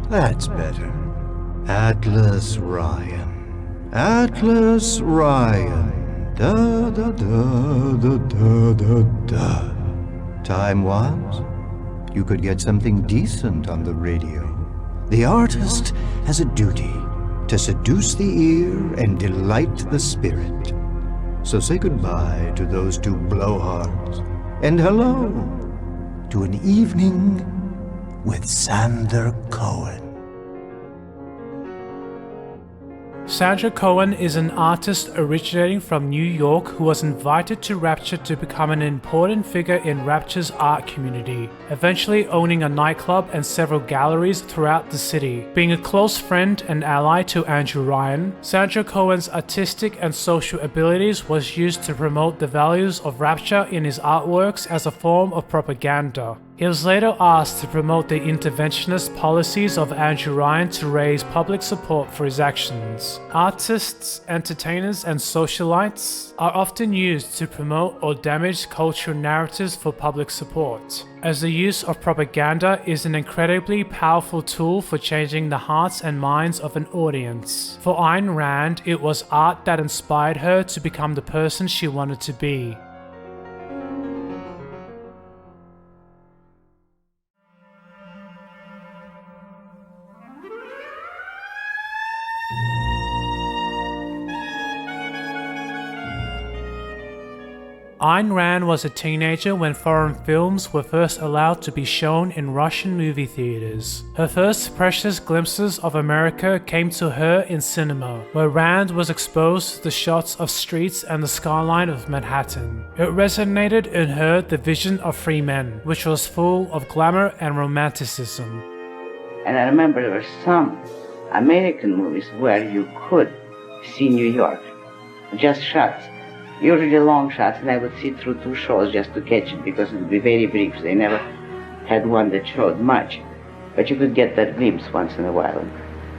That's better. Atlas Ryan. Atlas Ryan. Da da da da da da da. Time was, you could get something decent on the radio. The artist has a duty to seduce the ear and delight the spirit. So say goodbye to those two blowhards, and hello to an evening with Sander Cohen. Sandra Cohen is an artist originating from New York who was invited to Rapture to become an important figure in Rapture's art community, eventually owning a nightclub and several galleries throughout the city. Being a close friend and ally to Andrew Ryan, Sandra Cohen's artistic and social abilities was used to promote the values of Rapture in his artworks as a form of propaganda. He was later asked to promote the interventionist policies of Andrew Ryan to raise public support for his actions. Artists, entertainers, and socialites are often used to promote or damage cultural narratives for public support, as the use of propaganda is an incredibly powerful tool for changing the hearts and minds of an audience. For Ayn Rand, it was art that inspired her to become the person she wanted to be. Ayn Rand was a teenager when foreign films were first allowed to be shown in Russian movie theaters. Her first precious glimpses of America came to her in cinema, where Rand was exposed to the shots of streets and the skyline of Manhattan. It resonated in her the vision of free men, which was full of glamour and romanticism. And I remember there were some American movies where you could see New York, just shots. Usually long shots, and I would sit through 2 shows just to catch it because it would be very brief. They never had one that showed much, but you could get that glimpse once in a while. And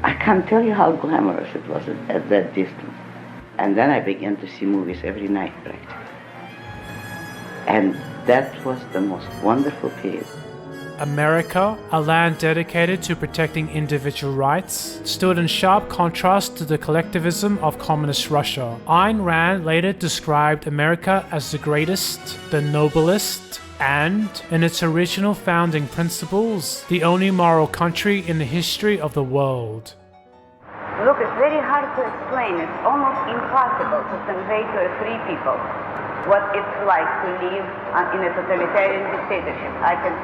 I can't tell you how glamorous it was at that distance. And then I began to see movies every night practically. And that was the most wonderful period. America, a land dedicated to protecting individual rights, stood in sharp contrast to the collectivism of communist Russia. Ayn Rand later described America as the greatest, the noblest, and, in its original founding principles, the only moral country in the history of the world. Look, it's very hard to explain. It's almost impossible to convey to a free people what it's like to live in a totalitarian dictatorship. I can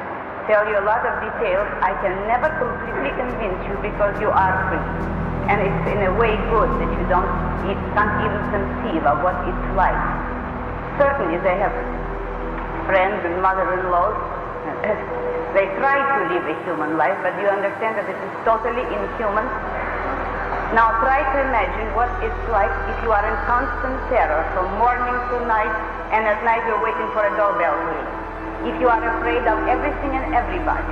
tell you a lot of details. I can never completely convince you because you are free. And it's in a way good that you can't even conceive of what it's like. Certainly they have friends and mother-in-laws. They try to live a human life, but you understand that it is totally inhuman. Now try to imagine what it's like if you are in constant terror from morning to night, and at night you're waiting for a doorbell to ring. If you are afraid of everything and everybody.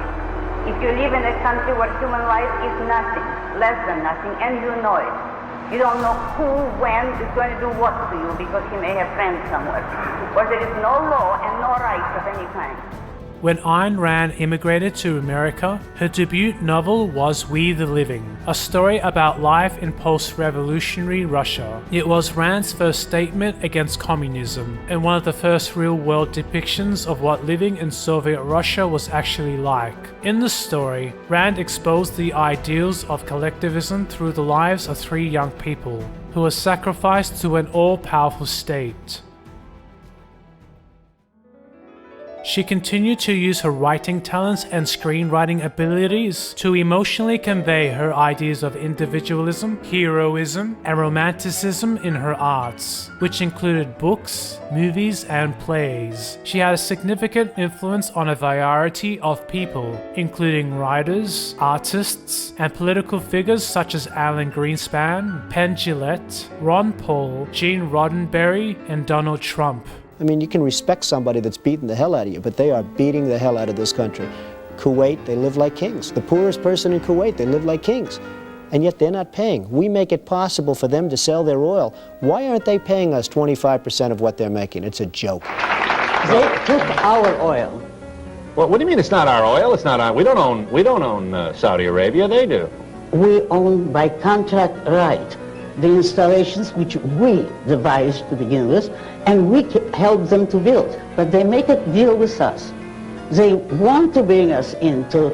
If you live in a country where human life is nothing, less than nothing, and you know it. You don't know who, when, is going to do what to you because he may have friends somewhere. Where there is no law and no rights of any kind. When Ayn Rand immigrated to America, her debut novel was We the Living, a story about life in post-revolutionary Russia. It was Rand's first statement against communism, and one of the first real-world depictions of what living in Soviet Russia was actually like. In the story, Rand exposed the ideals of collectivism through the lives of 3 young people, who were sacrificed to an all-powerful state. She continued to use her writing talents and screenwriting abilities to emotionally convey her ideas of individualism, heroism, and romanticism in her arts, which included books, movies, and plays. She had a significant influence on a variety of people, including writers, artists, and political figures such as Alan Greenspan, Penn Jillette, Ron Paul, Gene Roddenberry, and Donald Trump. I mean, you can respect somebody that's beating the hell out of you, but they are beating the hell out of this country. Kuwait, they live like kings. The poorest person in Kuwait, they live like kings. And yet they're not paying. We make it possible for them to sell their oil. Why aren't they paying us 25% of what they're making? It's a joke. They took our oil. Well, what do you mean it's not our oil? It's not our, we don't own Saudi Arabia, they do. We own by contract right the installations which we devised to begin with, and we help them to build. But they make a deal with us. They want to bring us in to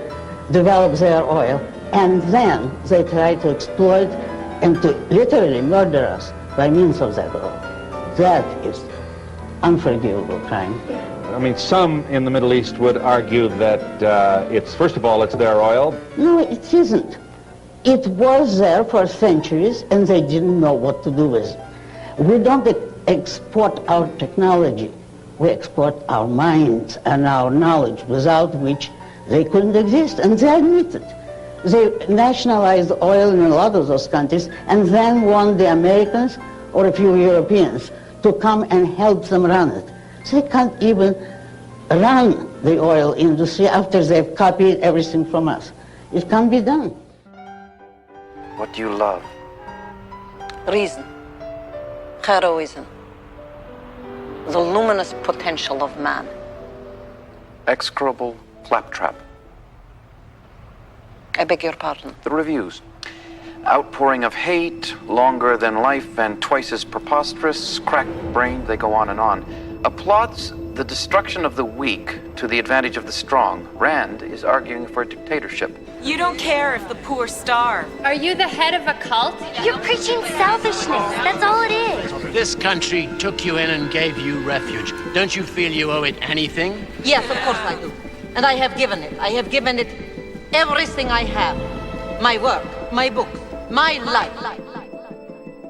develop their oil, and then they try to exploit and to literally murder us by means of that oil. That is unforgivable crime. I mean, some in the Middle East would argue that it's, first of all, it's their oil. No, it isn't. It was there for centuries, and they didn't know what to do with it. We don't export our technology. We export our minds and our knowledge, without which they couldn't exist, and they admit it. They nationalized oil in a lot of those countries and then want the Americans or a few Europeans to come and help them run it. They can't even run the oil industry after they've copied everything from us. It can't be done. What do you love? Reason, heroism, the luminous potential of man. Execrable claptrap. I beg your pardon. The reviews. Outpouring of hate, longer than life and twice as preposterous, crack-brained, they go on and on. Applauds the destruction of the weak to the advantage of the strong. Rand is arguing for a dictatorship. You don't care if the poor starve. Are you the head of a cult? You're preaching selfishness. That's all it is. This country took you in and gave you refuge. Don't you feel you owe it anything? Yes, of course I do. And I have given it. I have given it everything I have. My work, my books, my life.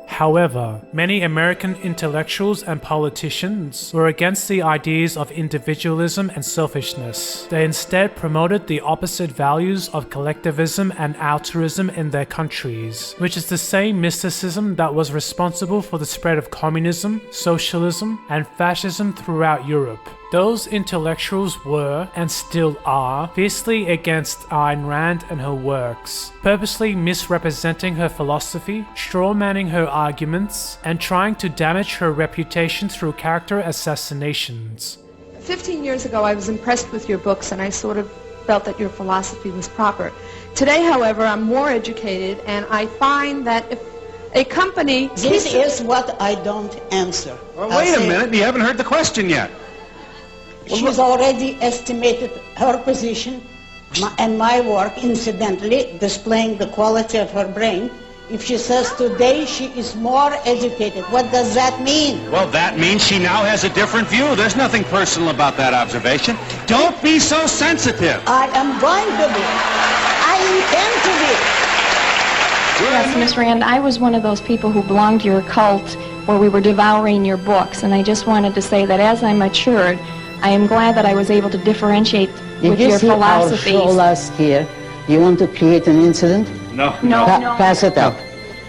However, many American intellectuals and politicians were against the ideas of individualism and selfishness. They instead promoted the opposite values of collectivism and altruism in their countries, which is the same mysticism that was responsible for the spread of communism, socialism, and fascism throughout Europe. Those intellectuals were, and still are, fiercely against Ayn Rand and her works, purposely misrepresenting her philosophy, strawmanning her arguments, and trying to damage her reputation through character assassinations. 15 years ago, I was impressed with your books, and I sort of felt that your philosophy was proper. Today, however, I'm more educated, and I find that if a company... This is what I don't answer. Well, wait a minute, you haven't heard the question yet. She's already estimated her position and my work, incidentally, displaying the quality of her brain. If she says today she is more educated, what does that mean? Well, that means she now has a different view. There's nothing personal about that observation. Don't be so sensitive. I am going to be. I intend to be. Yes, Miss Rand, I was one of those people who belonged to your cult where we were devouring your books, and I just wanted to say that as I matured, I am glad that I was able to differentiate with your philosophies. Did you see our show last year? You want to create an incident? No. Pass it up.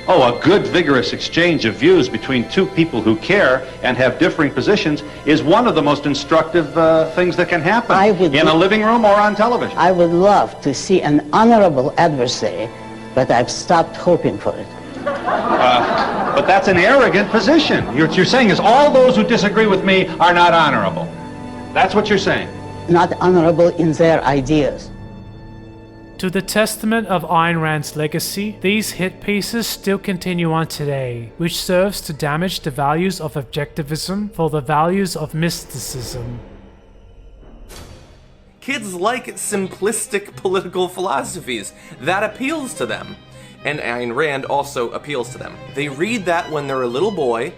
Oh, a good, vigorous exchange of views between two people who care and have differing positions is one of the most instructive things that can happen in a living room or on television. I would love to see an honorable adversary, but I've stopped hoping for it. But that's an arrogant position. What you're saying is all those who disagree with me are not honorable. That's what you're saying. Not honorable in their ideas. To the testament of Ayn Rand's legacy, these hit pieces still continue on today, which serves to damage the values of objectivism for the values of mysticism. Kids like simplistic political philosophies. That appeals to them. And Ayn Rand also appeals to them. They read that when they're a little boy,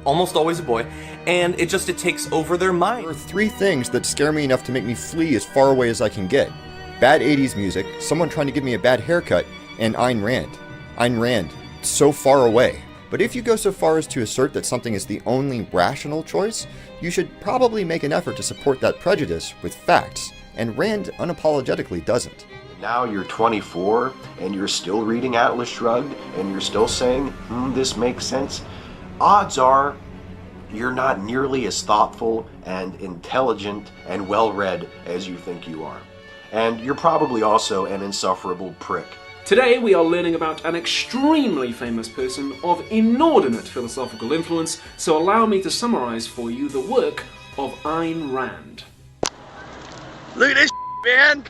almost always a boy, and it takes over their mind. There are three things that scare me enough to make me flee as far away as I can get. Bad 80s music, someone trying to give me a bad haircut, and Ayn Rand. Ayn Rand, so far away. But if you go so far as to assert that something is the only rational choice, you should probably make an effort to support that prejudice with facts, and Rand unapologetically doesn't. Now you're 24, and you're still reading Atlas Shrugged, and you're still saying, this makes sense. Odds are you're not nearly as thoughtful and intelligent and well-read as you think you are. And you're probably also an insufferable prick. Today we are learning about an extremely famous person of inordinate philosophical influence, so allow me to summarize for you the work of Ayn Rand. Look at this man!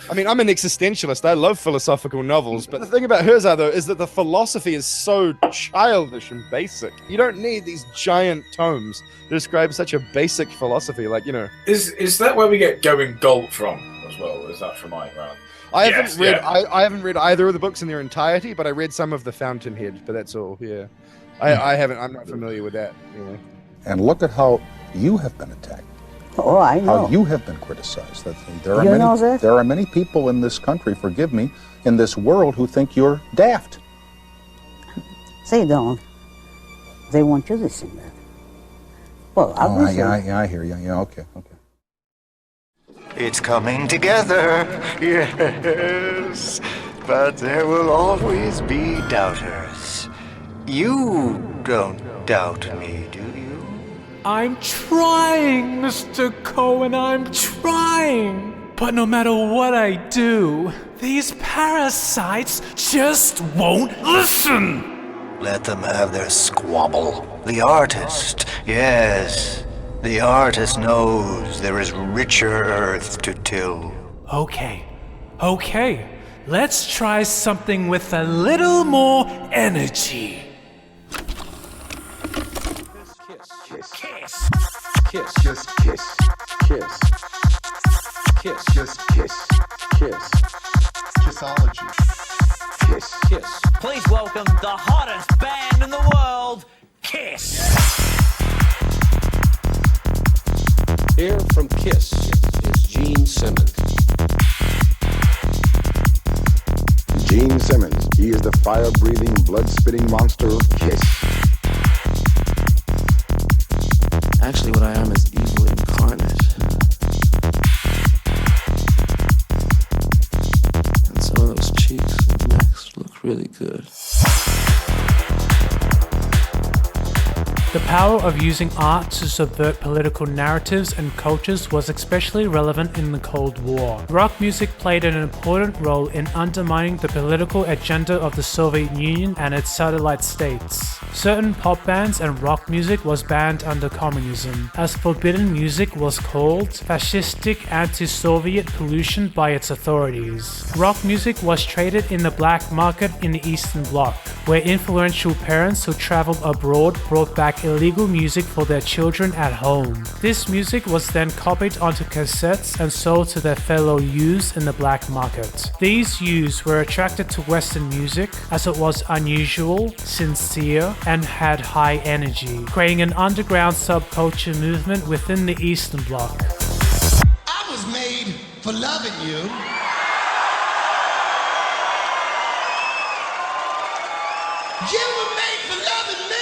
I mean, I'm an existentialist. I love philosophical novels, but the thing about hers, though, is that the philosophy is so childish and basic. You don't need these giant tomes to describe such a basic philosophy, like, you know. Is that where we get Going Galt from, as well? Is that from Ayn Rand? I haven't read either of the books in their entirety, but I read some of the Fountainhead, but that's all, yeah. I'm not familiar with that, anyway. And look at how you have been attacked. Oh, I know. How you have been criticized. There are You many, know that? There are many people in this country, forgive me, in this world who think you're daft. They don't. They want you to sing that. Well, obviously. I hear you. Yeah, okay. It's coming together, yes. But there will always be doubters. You don't doubt me, do you? I'm trying, Mr. Cohen, I'm trying. But no matter what I do, these parasites just won't listen. Let them have their squabble. The artist, yes. The artist knows there is richer earth to till. Okay. Let's try something with a little more energy. Kiss. Just kiss. Kiss. Just kiss. Kiss. Kissology. Kiss. Please welcome the hottest band in the world, Kiss. Here from Kiss is Gene Simmons. Gene Simmons. He is the fire-breathing, blood-spitting monster of Kiss. Actually, what I am is evil incarnate. And some of those cheeks and necks look really good. The power of using art to subvert political narratives and cultures was especially relevant in the Cold War. Rock music played an important role in undermining the political agenda of the Soviet Union and its satellite states. Certain pop bands and rock music was banned under communism, as forbidden music was called fascistic anti-Soviet pollution by its authorities. Rock music was traded in the black market in the Eastern Bloc, where influential parents who traveled abroad brought back illegal music for their children at home. This music was then copied onto cassettes and sold to their fellow youths in the black market. These youths were attracted to Western music as it was unusual, sincere, and had high energy, creating an underground subculture movement within the Eastern Bloc. I was made for loving you. You were made for loving me.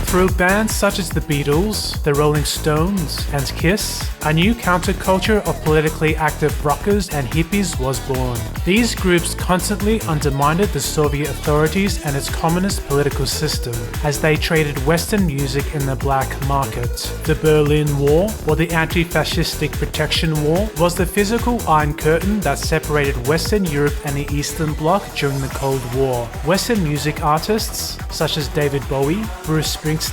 Through bands such as the Beatles, the Rolling Stones, and Kiss, a new counterculture of politically active rockers and hippies was born. These groups constantly undermined the Soviet authorities and its communist political system, as they traded Western music in the black market. The Berlin Wall, or the Anti-Fascistic Protection War, was the physical Iron Curtain that separated Western Europe and the Eastern Bloc during the Cold War. Western music artists, such as David Bowie, Bruce Springsteen,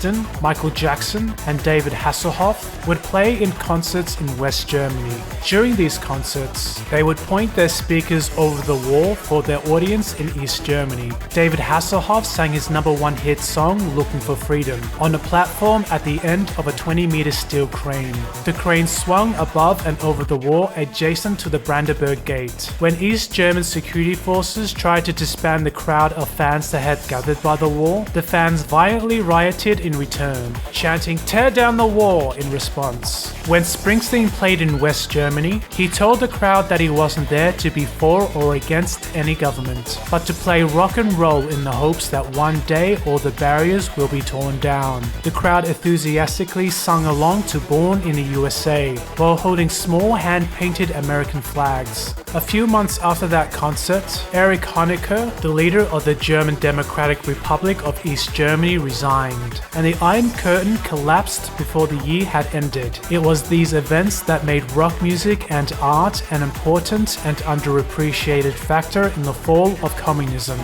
Michael Jackson, and David Hasselhoff would play in concerts in West Germany. During these concerts, they would point their speakers over the wall for their audience in East Germany. David Hasselhoff sang his #1 hit song, Looking for Freedom, on a platform at the end of a 20-meter steel crane. The crane swung above and over the wall adjacent to the Brandenburg Gate. When East German security forces tried to disband the crowd of fans that had gathered by the wall, the fans violently rioted in return, chanting "Tear down the wall" in response. When Springsteen played in West Germany, he told the crowd that he wasn't there to be for or against any government, but to play rock and roll in the hopes that one day all the barriers will be torn down. The crowd enthusiastically sung along to Born in the USA, while holding small hand-painted American flags. A few months after that concert, Erich Honecker, the leader of the German Democratic Republic of East Germany, resigned, and the Iron Curtain collapsed before the year had ended. It was these events that made rock music and art an important and underappreciated factor in the fall of communism.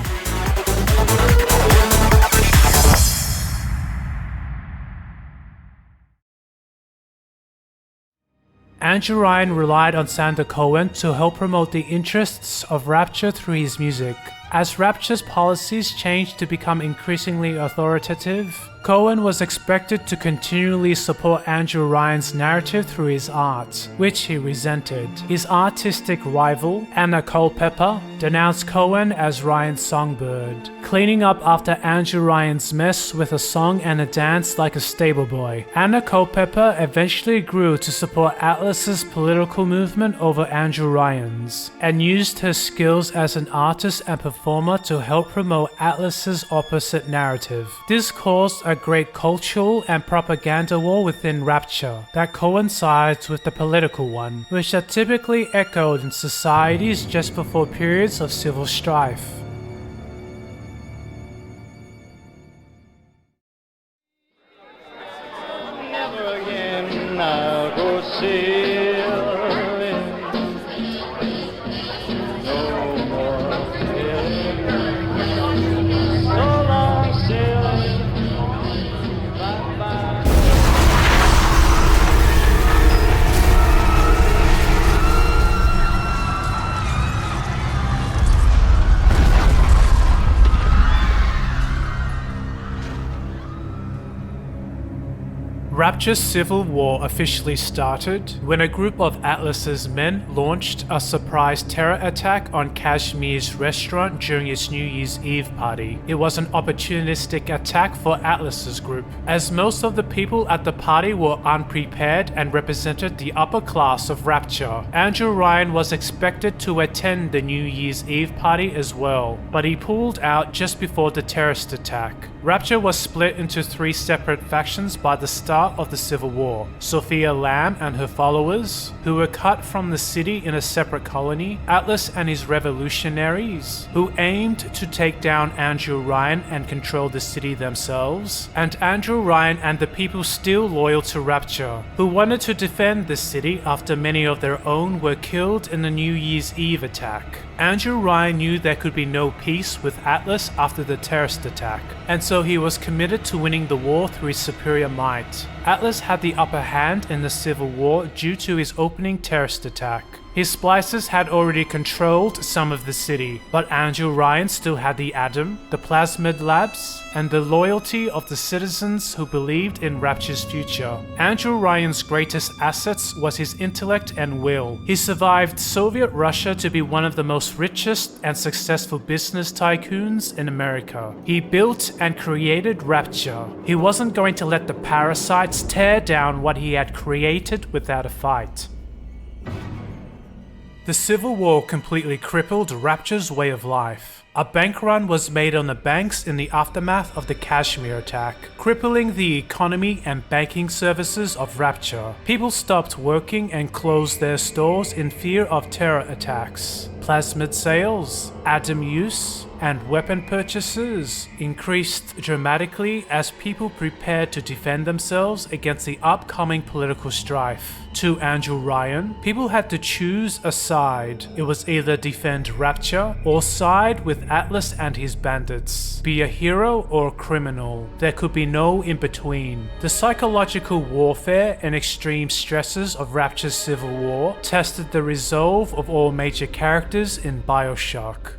Andrew Ryan relied on Sander Cohen to help promote the interests of Rapture through his music. As Rapture's policies changed to become increasingly authoritative, Cohen was expected to continually support Andrew Ryan's narrative through his art, which he resented. His artistic rival, Anna Culpepper, denounced Cohen as Ryan's songbird, cleaning up after Andrew Ryan's mess with a song and a dance like a stable boy. Anna Culpepper eventually grew to support Atlas's political movement over Andrew Ryan's, and used her skills as an artist and performer to help promote Atlas's opposite narrative. This caused a great cultural and propaganda war within Rapture that coincides with the political one, which are typically echoed in societies just before periods of civil strife. Never again I'll go sailing. No more sailing. So long sailing. Bye-bye. Rapture's civil war officially started when a group of Atlas's men launched a surprise terror attack on Kashmir's restaurant during its New Year's Eve party. It was an opportunistic attack for Atlas's group, as most of the people at the party were unprepared and represented the upper class of Rapture. Andrew Ryan was expected to attend the New Year's Eve party as well, but he pulled out just before the terrorist attack. Rapture was split into 3 separate factions by the start of the Civil War: Sofia Lamb and her followers, who were cut from the city in a separate colony; Atlas and his revolutionaries, who aimed to take down Andrew Ryan and control the city themselves; and Andrew Ryan and the people still loyal to Rapture, who wanted to defend the city after many of their own were killed in the New Year's Eve attack. Andrew Ryan knew there could be no peace with Atlas after the terrorist attack, and so he was committed to winning the war through his superior might. Atlas had the upper hand in the Civil War due to his opening terrorist attack. His splicers had already controlled some of the city, but Andrew Ryan still had the Atom, the Plasmid labs, and the loyalty of the citizens who believed in Rapture's future. Andrew Ryan's greatest assets was his intellect and will. He survived Soviet Russia to be one of the most richest and successful business tycoons in America. He built and created Rapture. He wasn't going to let the parasites tear down what he had created without a fight. The Civil War completely crippled Rapture's way of life. A bank run was made on the banks in the aftermath of the Kashmir attack, crippling the economy and banking services of Rapture. People stopped working and closed their stores in fear of terror attacks. Plasmid sales, Atom use, and weapon purchases increased dramatically as people prepared to defend themselves against the upcoming political strife. To Andrew Ryan, people had to choose a side. It was either defend Rapture or side with Atlas and his bandits, be a hero or a criminal. There could be no in between. The psychological warfare and extreme stresses of Rapture's civil war tested the resolve of all major characters in Bioshock.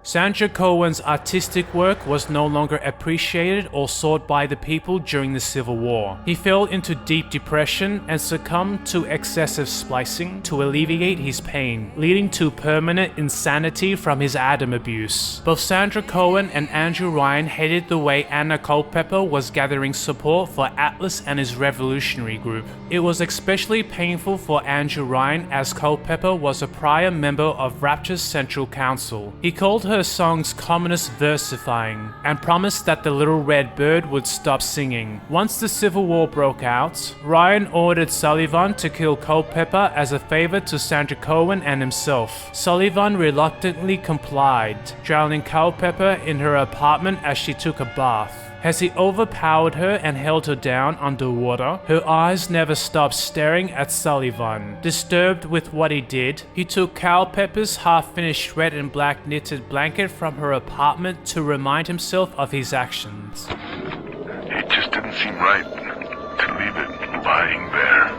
Sander Cohen's artistic work was no longer appreciated or sought by the people during the Civil War. He fell into deep depression and succumbed to excessive splicing to alleviate his pain, leading to permanent insanity from his Atom abuse. Both Sander Cohen and Andrew Ryan hated the way Anna Culpepper was gathering support for Atlas and his revolutionary group. It was especially painful for Andrew Ryan as Culpepper was a prior member of Rapture's Central Council. He called her songs communist versifying and promised that the little red bird would stop singing. Once the Civil War broke out, Ryan ordered Sullivan to kill Culpepper as a favor to Sander Cohen and himself. Sullivan reluctantly complied, drowning Culpepper in her apartment as she took a bath. As he overpowered her and held her down underwater, her eyes never stopped staring at Sullivan. Disturbed with what he did, he took Culpepper's half-finished red and black knitted blanket from her apartment to remind himself of his actions. It just didn't seem right to leave it lying there.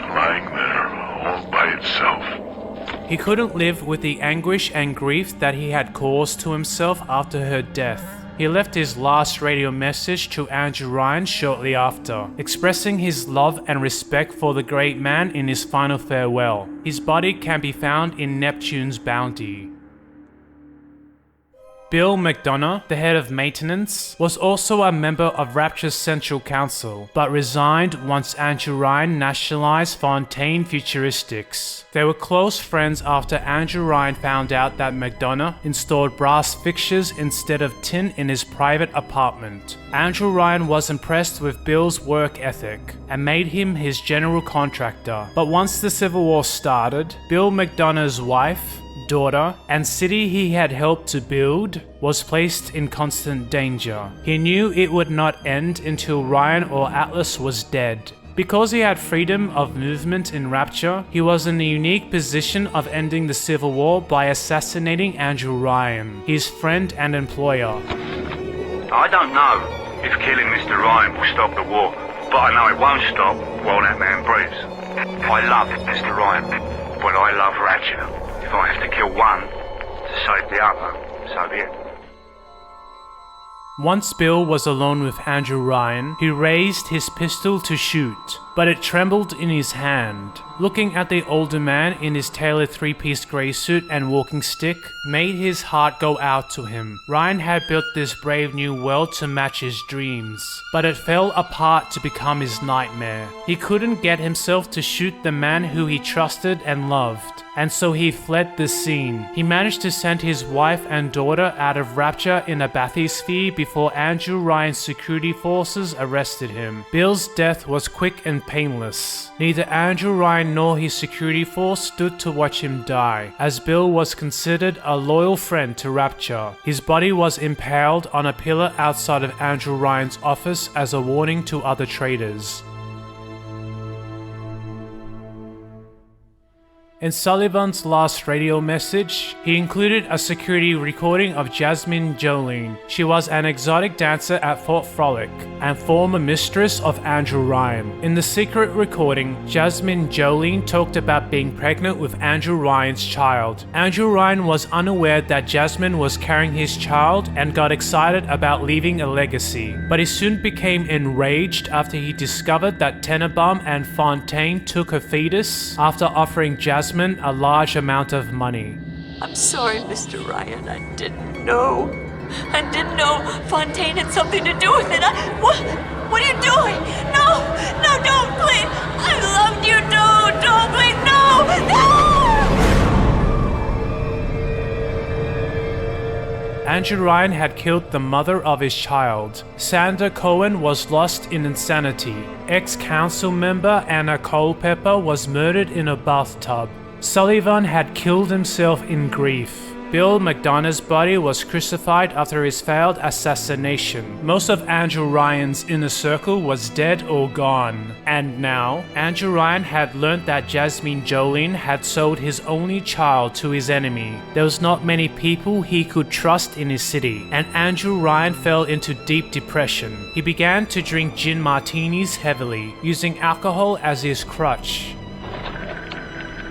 lying there all by itself. He couldn't live with the anguish and grief that he had caused to himself after her death. He left his last radio message to Andrew Ryan shortly after, expressing his love and respect for the great man in his final farewell. His body can be found in Neptune's Bounty. Bill McDonough, the head of maintenance, was also a member of Rapture's Central Council, but resigned once Andrew Ryan nationalized Fontaine Futuristics. They were close friends after Andrew Ryan found out that McDonough installed brass fixtures instead of tin in his private apartment. Andrew Ryan was impressed with Bill's work ethic and made him his general contractor. But once the Civil War started, Bill McDonough's wife, daughter, and city he had helped to build was placed in constant danger. He knew it would not end until Ryan or Atlas was dead. Because he had freedom of movement in Rapture, he was in the unique position of ending the Civil War by assassinating Andrew Ryan, his friend and employer. I don't know if killing Mr. Ryan will stop the war, but I know it won't stop while that man breathes. I love Mr. Ryan, but I love Rapture. If I have to kill one to save the other, so be it. Once Bill was alone with Andrew Ryan, he raised his pistol to shoot, but it trembled in his hand. Looking at the older man in his tailored three-piece grey suit and walking stick made his heart go out to him. Ryan had built this brave new world to match his dreams, but it fell apart to become his nightmare. He couldn't get himself to shoot the man who he trusted and loved, and so he fled the scene. He managed to send his wife and daughter out of Rapture in a bathysphere before Andrew Ryan's security forces arrested him. Bill's death was quick and painless. Neither Andrew Ryan nor his security force stood to watch him die, as Bill was considered a loyal friend to Rapture. His body was impaled on a pillar outside of Andrew Ryan's office as a warning to other traitors. In Sullivan's last radio message, he included a security recording of Jasmine Jolene. She was an exotic dancer at Fort Frolic and former mistress of Andrew Ryan. In the secret recording, Jasmine Jolene talked about being pregnant with Andrew Ryan's child. Andrew Ryan was unaware that Jasmine was carrying his child and got excited about leaving a legacy, but he soon became enraged after he discovered that Tenenbaum and Fontaine took her fetus after offering Jasmine a large amount of money. I'm sorry, Mr. Ryan. I didn't know. I didn't know Fontaine had something to do with it. What are you doing? No, don't, please. I loved you. Don't, please, no. Andrew Ryan had killed the mother of his child. Sandra Cohen was lost in insanity. Ex-council member Anna Culpepper was murdered in a bathtub. Sullivan had killed himself in grief. Bill McDonough's body was crucified after his failed assassination. Most of Andrew Ryan's inner circle was dead or gone. And now, Andrew Ryan had learned that Jasmine Jolene had sold his only child to his enemy. There was not many people he could trust in his city, and Andrew Ryan fell into deep depression. He began to drink gin martinis heavily, using alcohol as his crutch.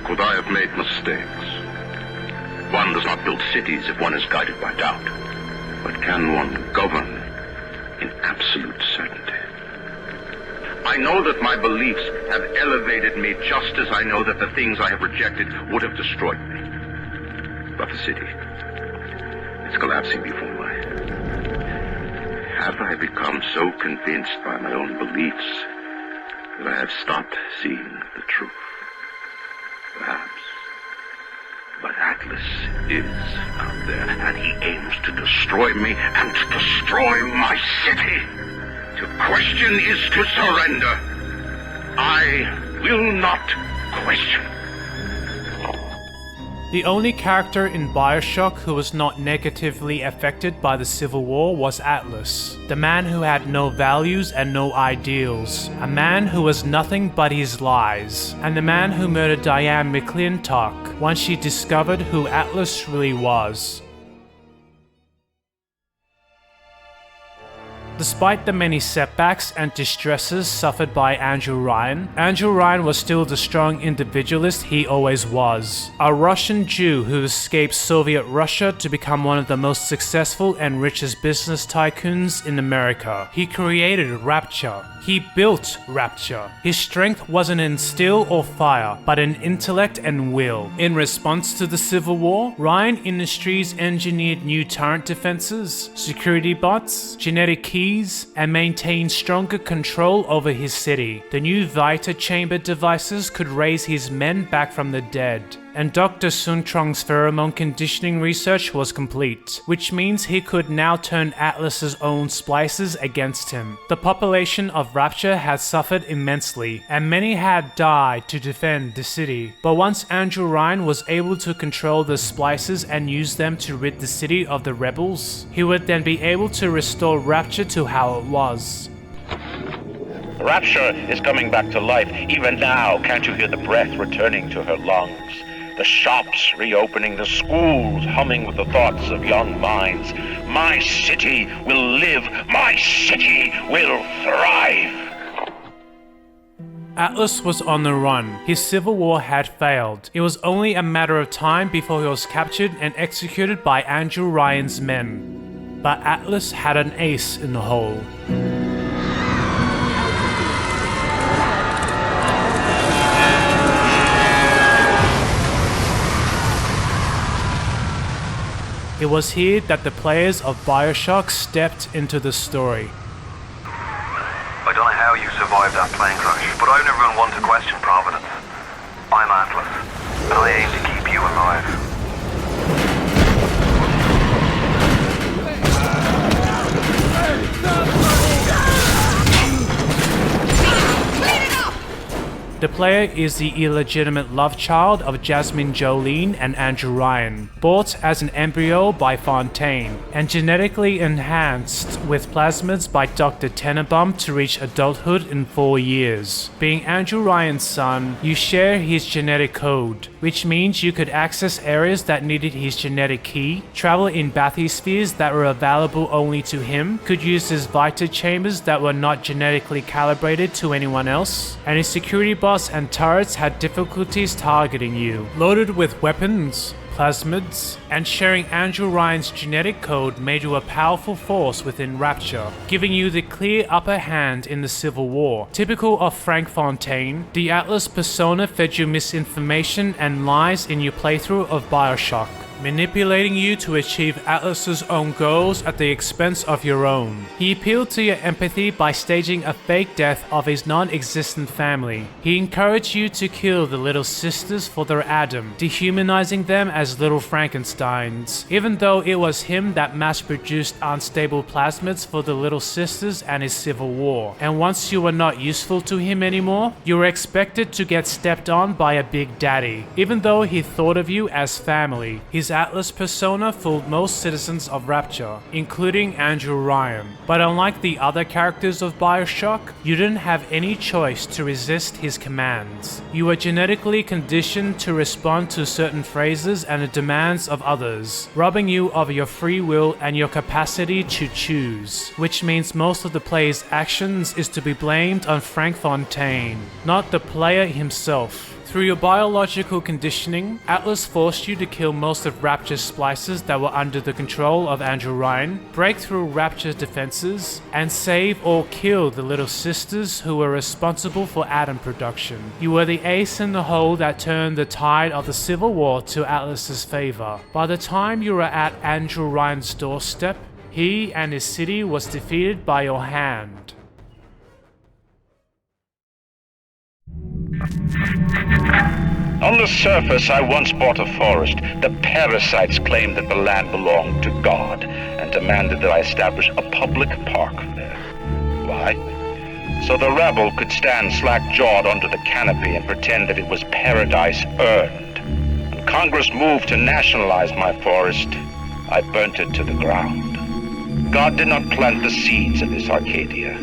Could I have made mistakes? One does not build cities if one is guided by doubt. But can one govern in absolute certainty? I know that my beliefs have elevated me just as I know that the things I have rejected would have destroyed me. But the city, it's collapsing before my eyes. Have I become so convinced by my own beliefs that I have stopped seeing the truth? Perhaps. But Atlas is out there, and he aims to destroy me and to destroy my city. To question is to surrender. I will not question. The only character in Bioshock who was not negatively affected by the Civil War was Atlas, the man who had no values and no ideals, a man who was nothing but his lies, and the man who murdered Diane McClintock once she discovered who Atlas really was. Despite the many setbacks and distresses suffered by Andrew Ryan was still the strong individualist he always was. A Russian Jew who escaped Soviet Russia to become one of the most successful and richest business tycoons in America. He created Rapture. He built Rapture. His strength wasn't in steel or fire, but in intellect and will. In response to the Civil War, Ryan Industries engineered new turret defenses, security bots, genetic keys, and maintained stronger control over his city. The new Vita chamber devices could raise his men back from the dead. And Dr. Sun Trong's pheromone conditioning research was complete, which means he could now turn Atlas's own splices against him. The population of Rapture had suffered immensely, and many had died to defend the city. But once Andrew Ryan was able to control the splices and use them to rid the city of the rebels, he would then be able to restore Rapture to how it was. Rapture is coming back to life. Even now, can't you hear the breath returning to her lungs? The shops reopening, the schools humming with the thoughts of young minds. My city will live. My city will thrive. Atlas was on the run. His civil war had failed. It was only a matter of time before he was captured and executed by Andrew Ryan's men. But Atlas had an ace in the hole. It was here that the players of Bioshock stepped into the story. I don't know how you survived that plane crash, but I've never been one to question Providence. I'm Atlas, and I aim to keep you alive. The player is the illegitimate love child of Jasmine Jolene and Andrew Ryan, bought as an embryo by Fontaine, and genetically enhanced with plasmids by Dr. Tenenbaum to reach adulthood in 4 years. Being Andrew Ryan's son, you share his genetic code, which means you could access areas that needed his genetic key, travel in bathyspheres that were available only to him, could use his Vita chambers that were not genetically calibrated to anyone else, and his security bots and turrets had difficulties targeting you. Loaded with weapons, plasmids, and sharing Andrew Ryan's genetic code made you a powerful force within Rapture, giving you the clear upper hand in the Civil War. Typical of Frank Fontaine, the Atlas persona fed you misinformation and lies in your playthrough of Bioshock, manipulating you to achieve Atlas's own goals at the expense of your own. He appealed to your empathy by staging a fake death of his non-existent family. He encouraged you to kill the little sisters for their Adam, dehumanizing them as little Frankensteins, even though it was him that mass-produced unstable plasmids for the little sisters and his Civil War. And once you were not useful to him anymore, you were expected to get stepped on by a big daddy, even though he thought of you as family. His Atlas persona fooled most citizens of Rapture, including Andrew Ryan. But unlike the other characters of Bioshock, you didn't have any choice to resist his commands. You were genetically conditioned to respond to certain phrases and the demands of others, robbing you of your free will and your capacity to choose, which means most of the player's actions is to be blamed on Frank Fontaine, not the player himself. Through your biological conditioning, Atlas forced you to kill most of Rapture's splices that were under the control of Andrew Ryan, break through Rapture's defenses, and save or kill the little sisters who were responsible for atom production. You were the ace in the hole that turned the tide of the Civil War to Atlas's favor. By the time you were at Andrew Ryan's doorstep, he and his city was defeated by your hand. On the surface, I once bought a forest. The parasites claimed that the land belonged to God and demanded that I establish a public park there. Why? So the rebel could stand slack-jawed under the canopy and pretend that it was paradise earned. When Congress moved to nationalize my forest, I burnt it to the ground. God did not plant the seeds of this Arcadia.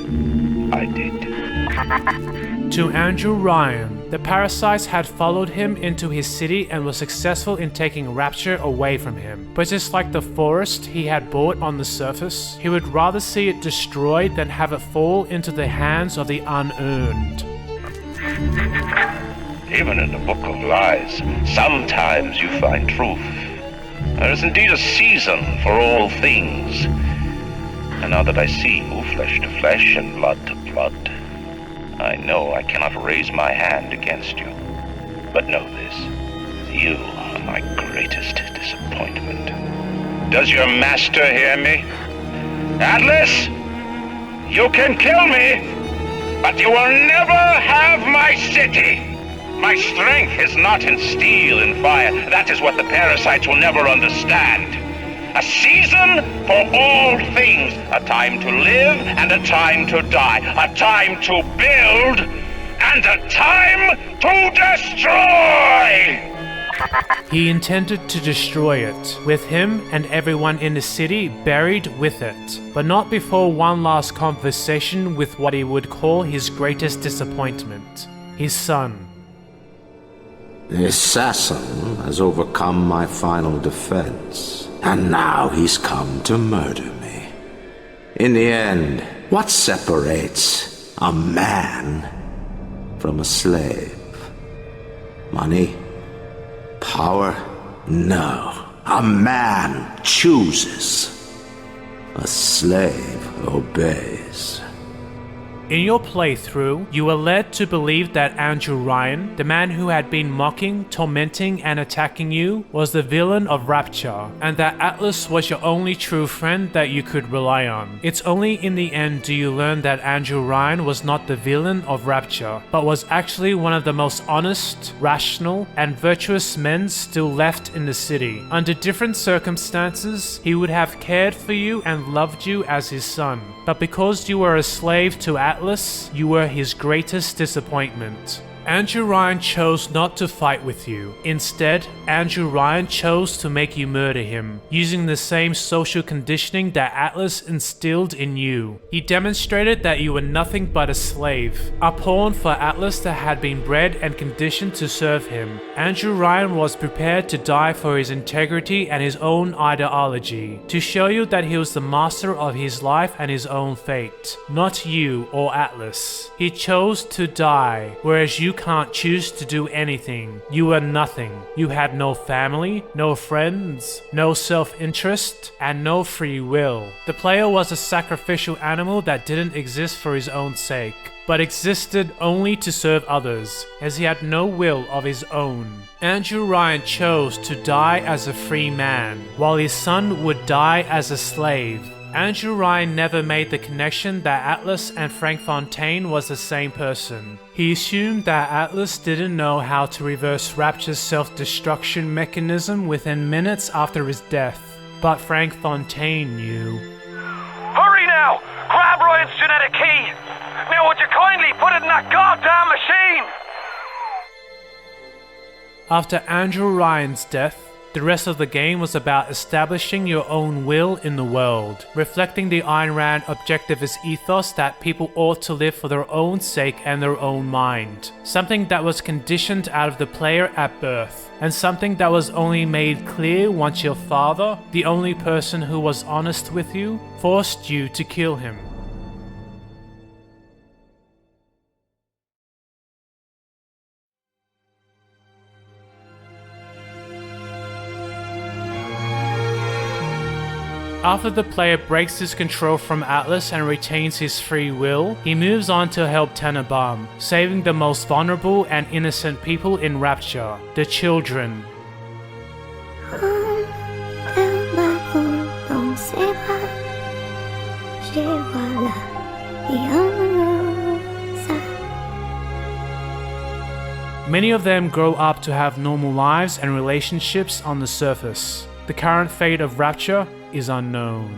I did. To Andrew Ryan, The parasites had followed him into his city and were successful in taking Rapture away from him. But just like the forest he had bought on the surface, he would rather see it destroyed than have it fall into the hands of the unearned. Even in the Book of Lies, sometimes you find truth. There is indeed a season for all things. And now that I see you, flesh to flesh and blood to blood, I know I cannot raise my hand against you. But know this, you are my greatest disappointment. Does your master hear me? Atlas, you can kill me, but you will never have my city. My strength is not in steel and fire. That is what the parasites will never understand. A season for all things. A time to live and a time to die. A time to build and a time to destroy! He intended to destroy it, with him and everyone in the city buried with it, but not before one last conversation with what he would call his greatest disappointment, his son. The assassin has overcome my final defense, and now he's come to murder me. In the end, what separates a man from a slave? Money? Power? No. A man chooses. A slave obeys. In your playthrough, you were led to believe that Andrew Ryan, the man who had been mocking, tormenting, and attacking you, was the villain of Rapture, and that Atlas was your only true friend that you could rely on. It's only in the end do you learn that Andrew Ryan was not the villain of Rapture, but was actually one of the most honest, rational, and virtuous men still left in the city. Under different circumstances, he would have cared for you and loved you as his son. But because you were a slave to Atlas, you were his greatest disappointment. Andrew Ryan chose not to fight with you. Instead, Andrew Ryan chose to make you murder him, using the same social conditioning that Atlas instilled in you. He demonstrated that you were nothing but a slave, a pawn for Atlas that had been bred and conditioned to serve him. Andrew Ryan was prepared to die for his integrity and his own ideology, to show you that he was the master of his life and his own fate, not you or Atlas. He chose to die, whereas you can't choose to do anything. You were nothing. You had no family, no friends, no self-interest, and no free will. The player was a sacrificial animal that didn't exist for his own sake, but existed only to serve others, as he had no will of his own. Andrew Ryan chose to die as a free man, while his son would die as a slave. Andrew Ryan never made the connection that Atlas and Frank Fontaine was the same person. He assumed that Atlas didn't know how to reverse Rapture's self-destruction mechanism within minutes after his death, but Frank Fontaine knew. Hurry now! Grab Ryan's genetic key! Now would you kindly put it in that goddamn machine? After Andrew Ryan's death, the rest of the game was about establishing your own will in the world, reflecting the Ayn Rand objectivist ethos that people ought to live for their own sake and their own mind. Something that was conditioned out of the player at birth, and something that was only made clear once your father, the only person who was honest with you, forced you to kill him. After the player breaks his control from Atlas and retains his free will, he moves on to help Tenenbaum, saving the most vulnerable and innocent people in Rapture, the children. Many of them grow up to have normal lives and relationships on the surface. The current fate of Rapture is unknown.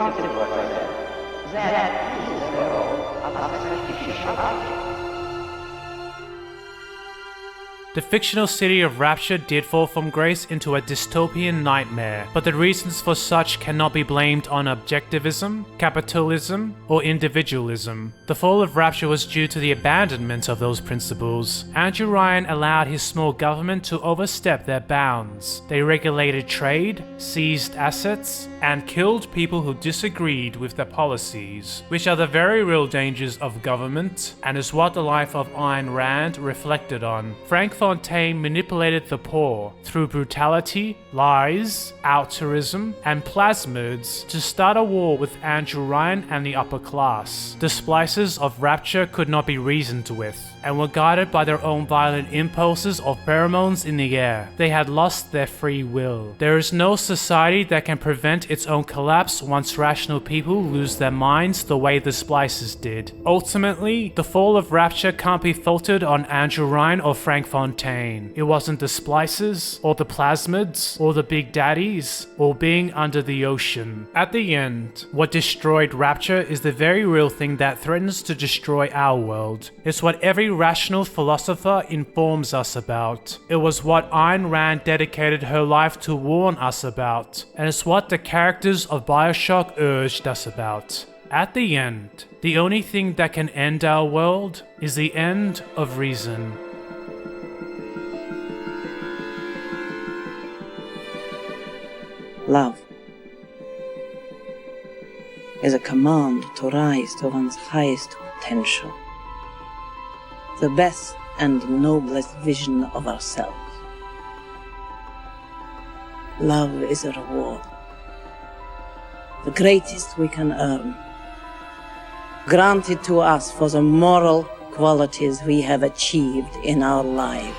responsive to what I said. That is the role of a sacrificial object. The fictional city of Rapture did fall from grace into a dystopian nightmare, but the reasons for such cannot be blamed on objectivism, capitalism, or individualism. The fall of Rapture was due to the abandonment of those principles. Andrew Ryan allowed his small government to overstep their bounds. They regulated trade, seized assets, and killed people who disagreed with their policies, which are the very real dangers of government, and is what the life of Ayn Rand reflected on. Frank Fontaine manipulated the poor through brutality, lies, altruism, and plasmids to start a war with Andrew Ryan and the upper class. The splices of Rapture could not be reasoned with, and were guided by their own violent impulses of pheromones in the air. They had lost their free will. There is no society that can prevent its own collapse once rational people lose their minds the way the splices did. Ultimately, the fall of Rapture can't be faulted on Andrew Ryan or Frank Fontaine. It wasn't the splices, or the plasmids, or the big daddies, or being under the ocean. At the end, what destroyed Rapture is the very real thing that threatens to destroy our world. It's what every rational philosopher informs us about. It was what Ayn Rand dedicated her life to warn us about, and it's what the characters of Bioshock urged us about. At the end, the only thing that can end our world is the end of reason. Love is a command to rise to one's highest potential, the best and noblest vision of ourselves. Love is a reward, the greatest we can earn, granted to us for the moral qualities we have achieved in our lives.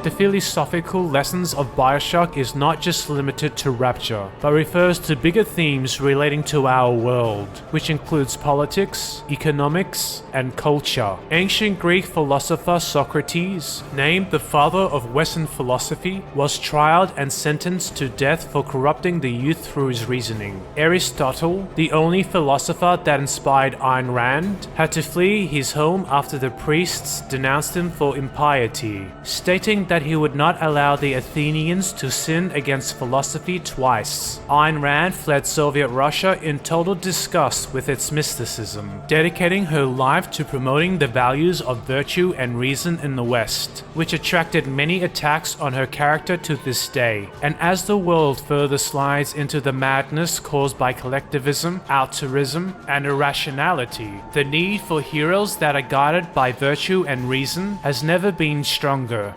The philosophical lessons of Bioshock is not just limited to Rapture, but refers to bigger themes relating to our world, which includes politics, economics, and culture. Ancient Greek philosopher Socrates, named the father of Western philosophy, was tried and sentenced to death for corrupting the youth through his reasoning. Aristotle, the only philosopher that inspired Ayn Rand, had to flee his home after the priests denounced him for impiety, stating that he would not allow the Athenians to sin against philosophy twice. Ayn Rand fled Soviet Russia in total disgust with its mysticism, dedicating her life to promoting the values of virtue and reason in the West, which attracted many attacks on her character to this day. And as the world further slides into the madness caused by collectivism, altruism, and irrationality, the need for heroes that are guided by virtue and reason has never been stronger.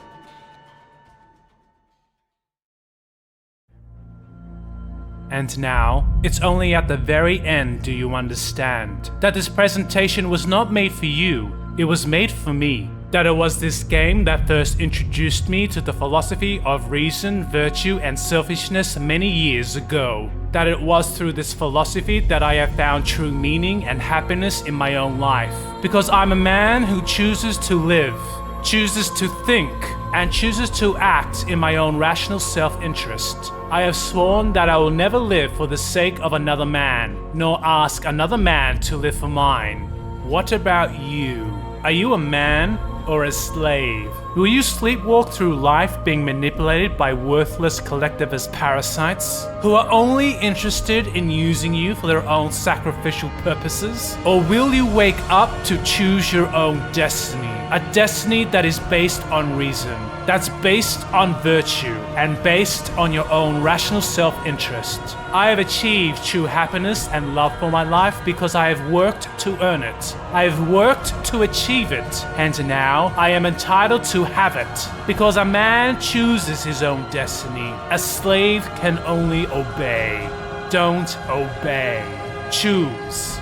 And now, it's only at the very end do you understand that this presentation was not made for you, it was made for me. That it was this game that first introduced me to the philosophy of reason, virtue, and selfishness many years ago. That it was through this philosophy that I have found true meaning and happiness in my own life. Because I'm a man who chooses to live, chooses to think, and chooses to act in my own rational self-interest. I have sworn that I will never live for the sake of another man, nor ask another man to live for mine. What about you? Are you a man or a slave? Will you sleepwalk through life being manipulated by worthless collectivist parasites who are only interested in using you for their own sacrificial purposes? Or will you wake up to choose your own destiny? A destiny that is based on reason, that's based on virtue, and based on your own rational self-interest. I have achieved true happiness and love for my life because I have worked to earn it. I have worked to achieve it, and now I am entitled to have it. Because a man chooses his own destiny, a slave can only obey. Don't obey. Choose.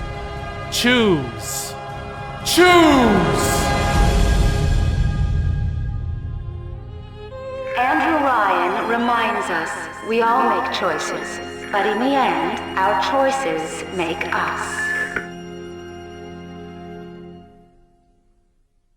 Choose. Choose! Andrew Ryan reminds us we all make choices, but in the end, our choices make us.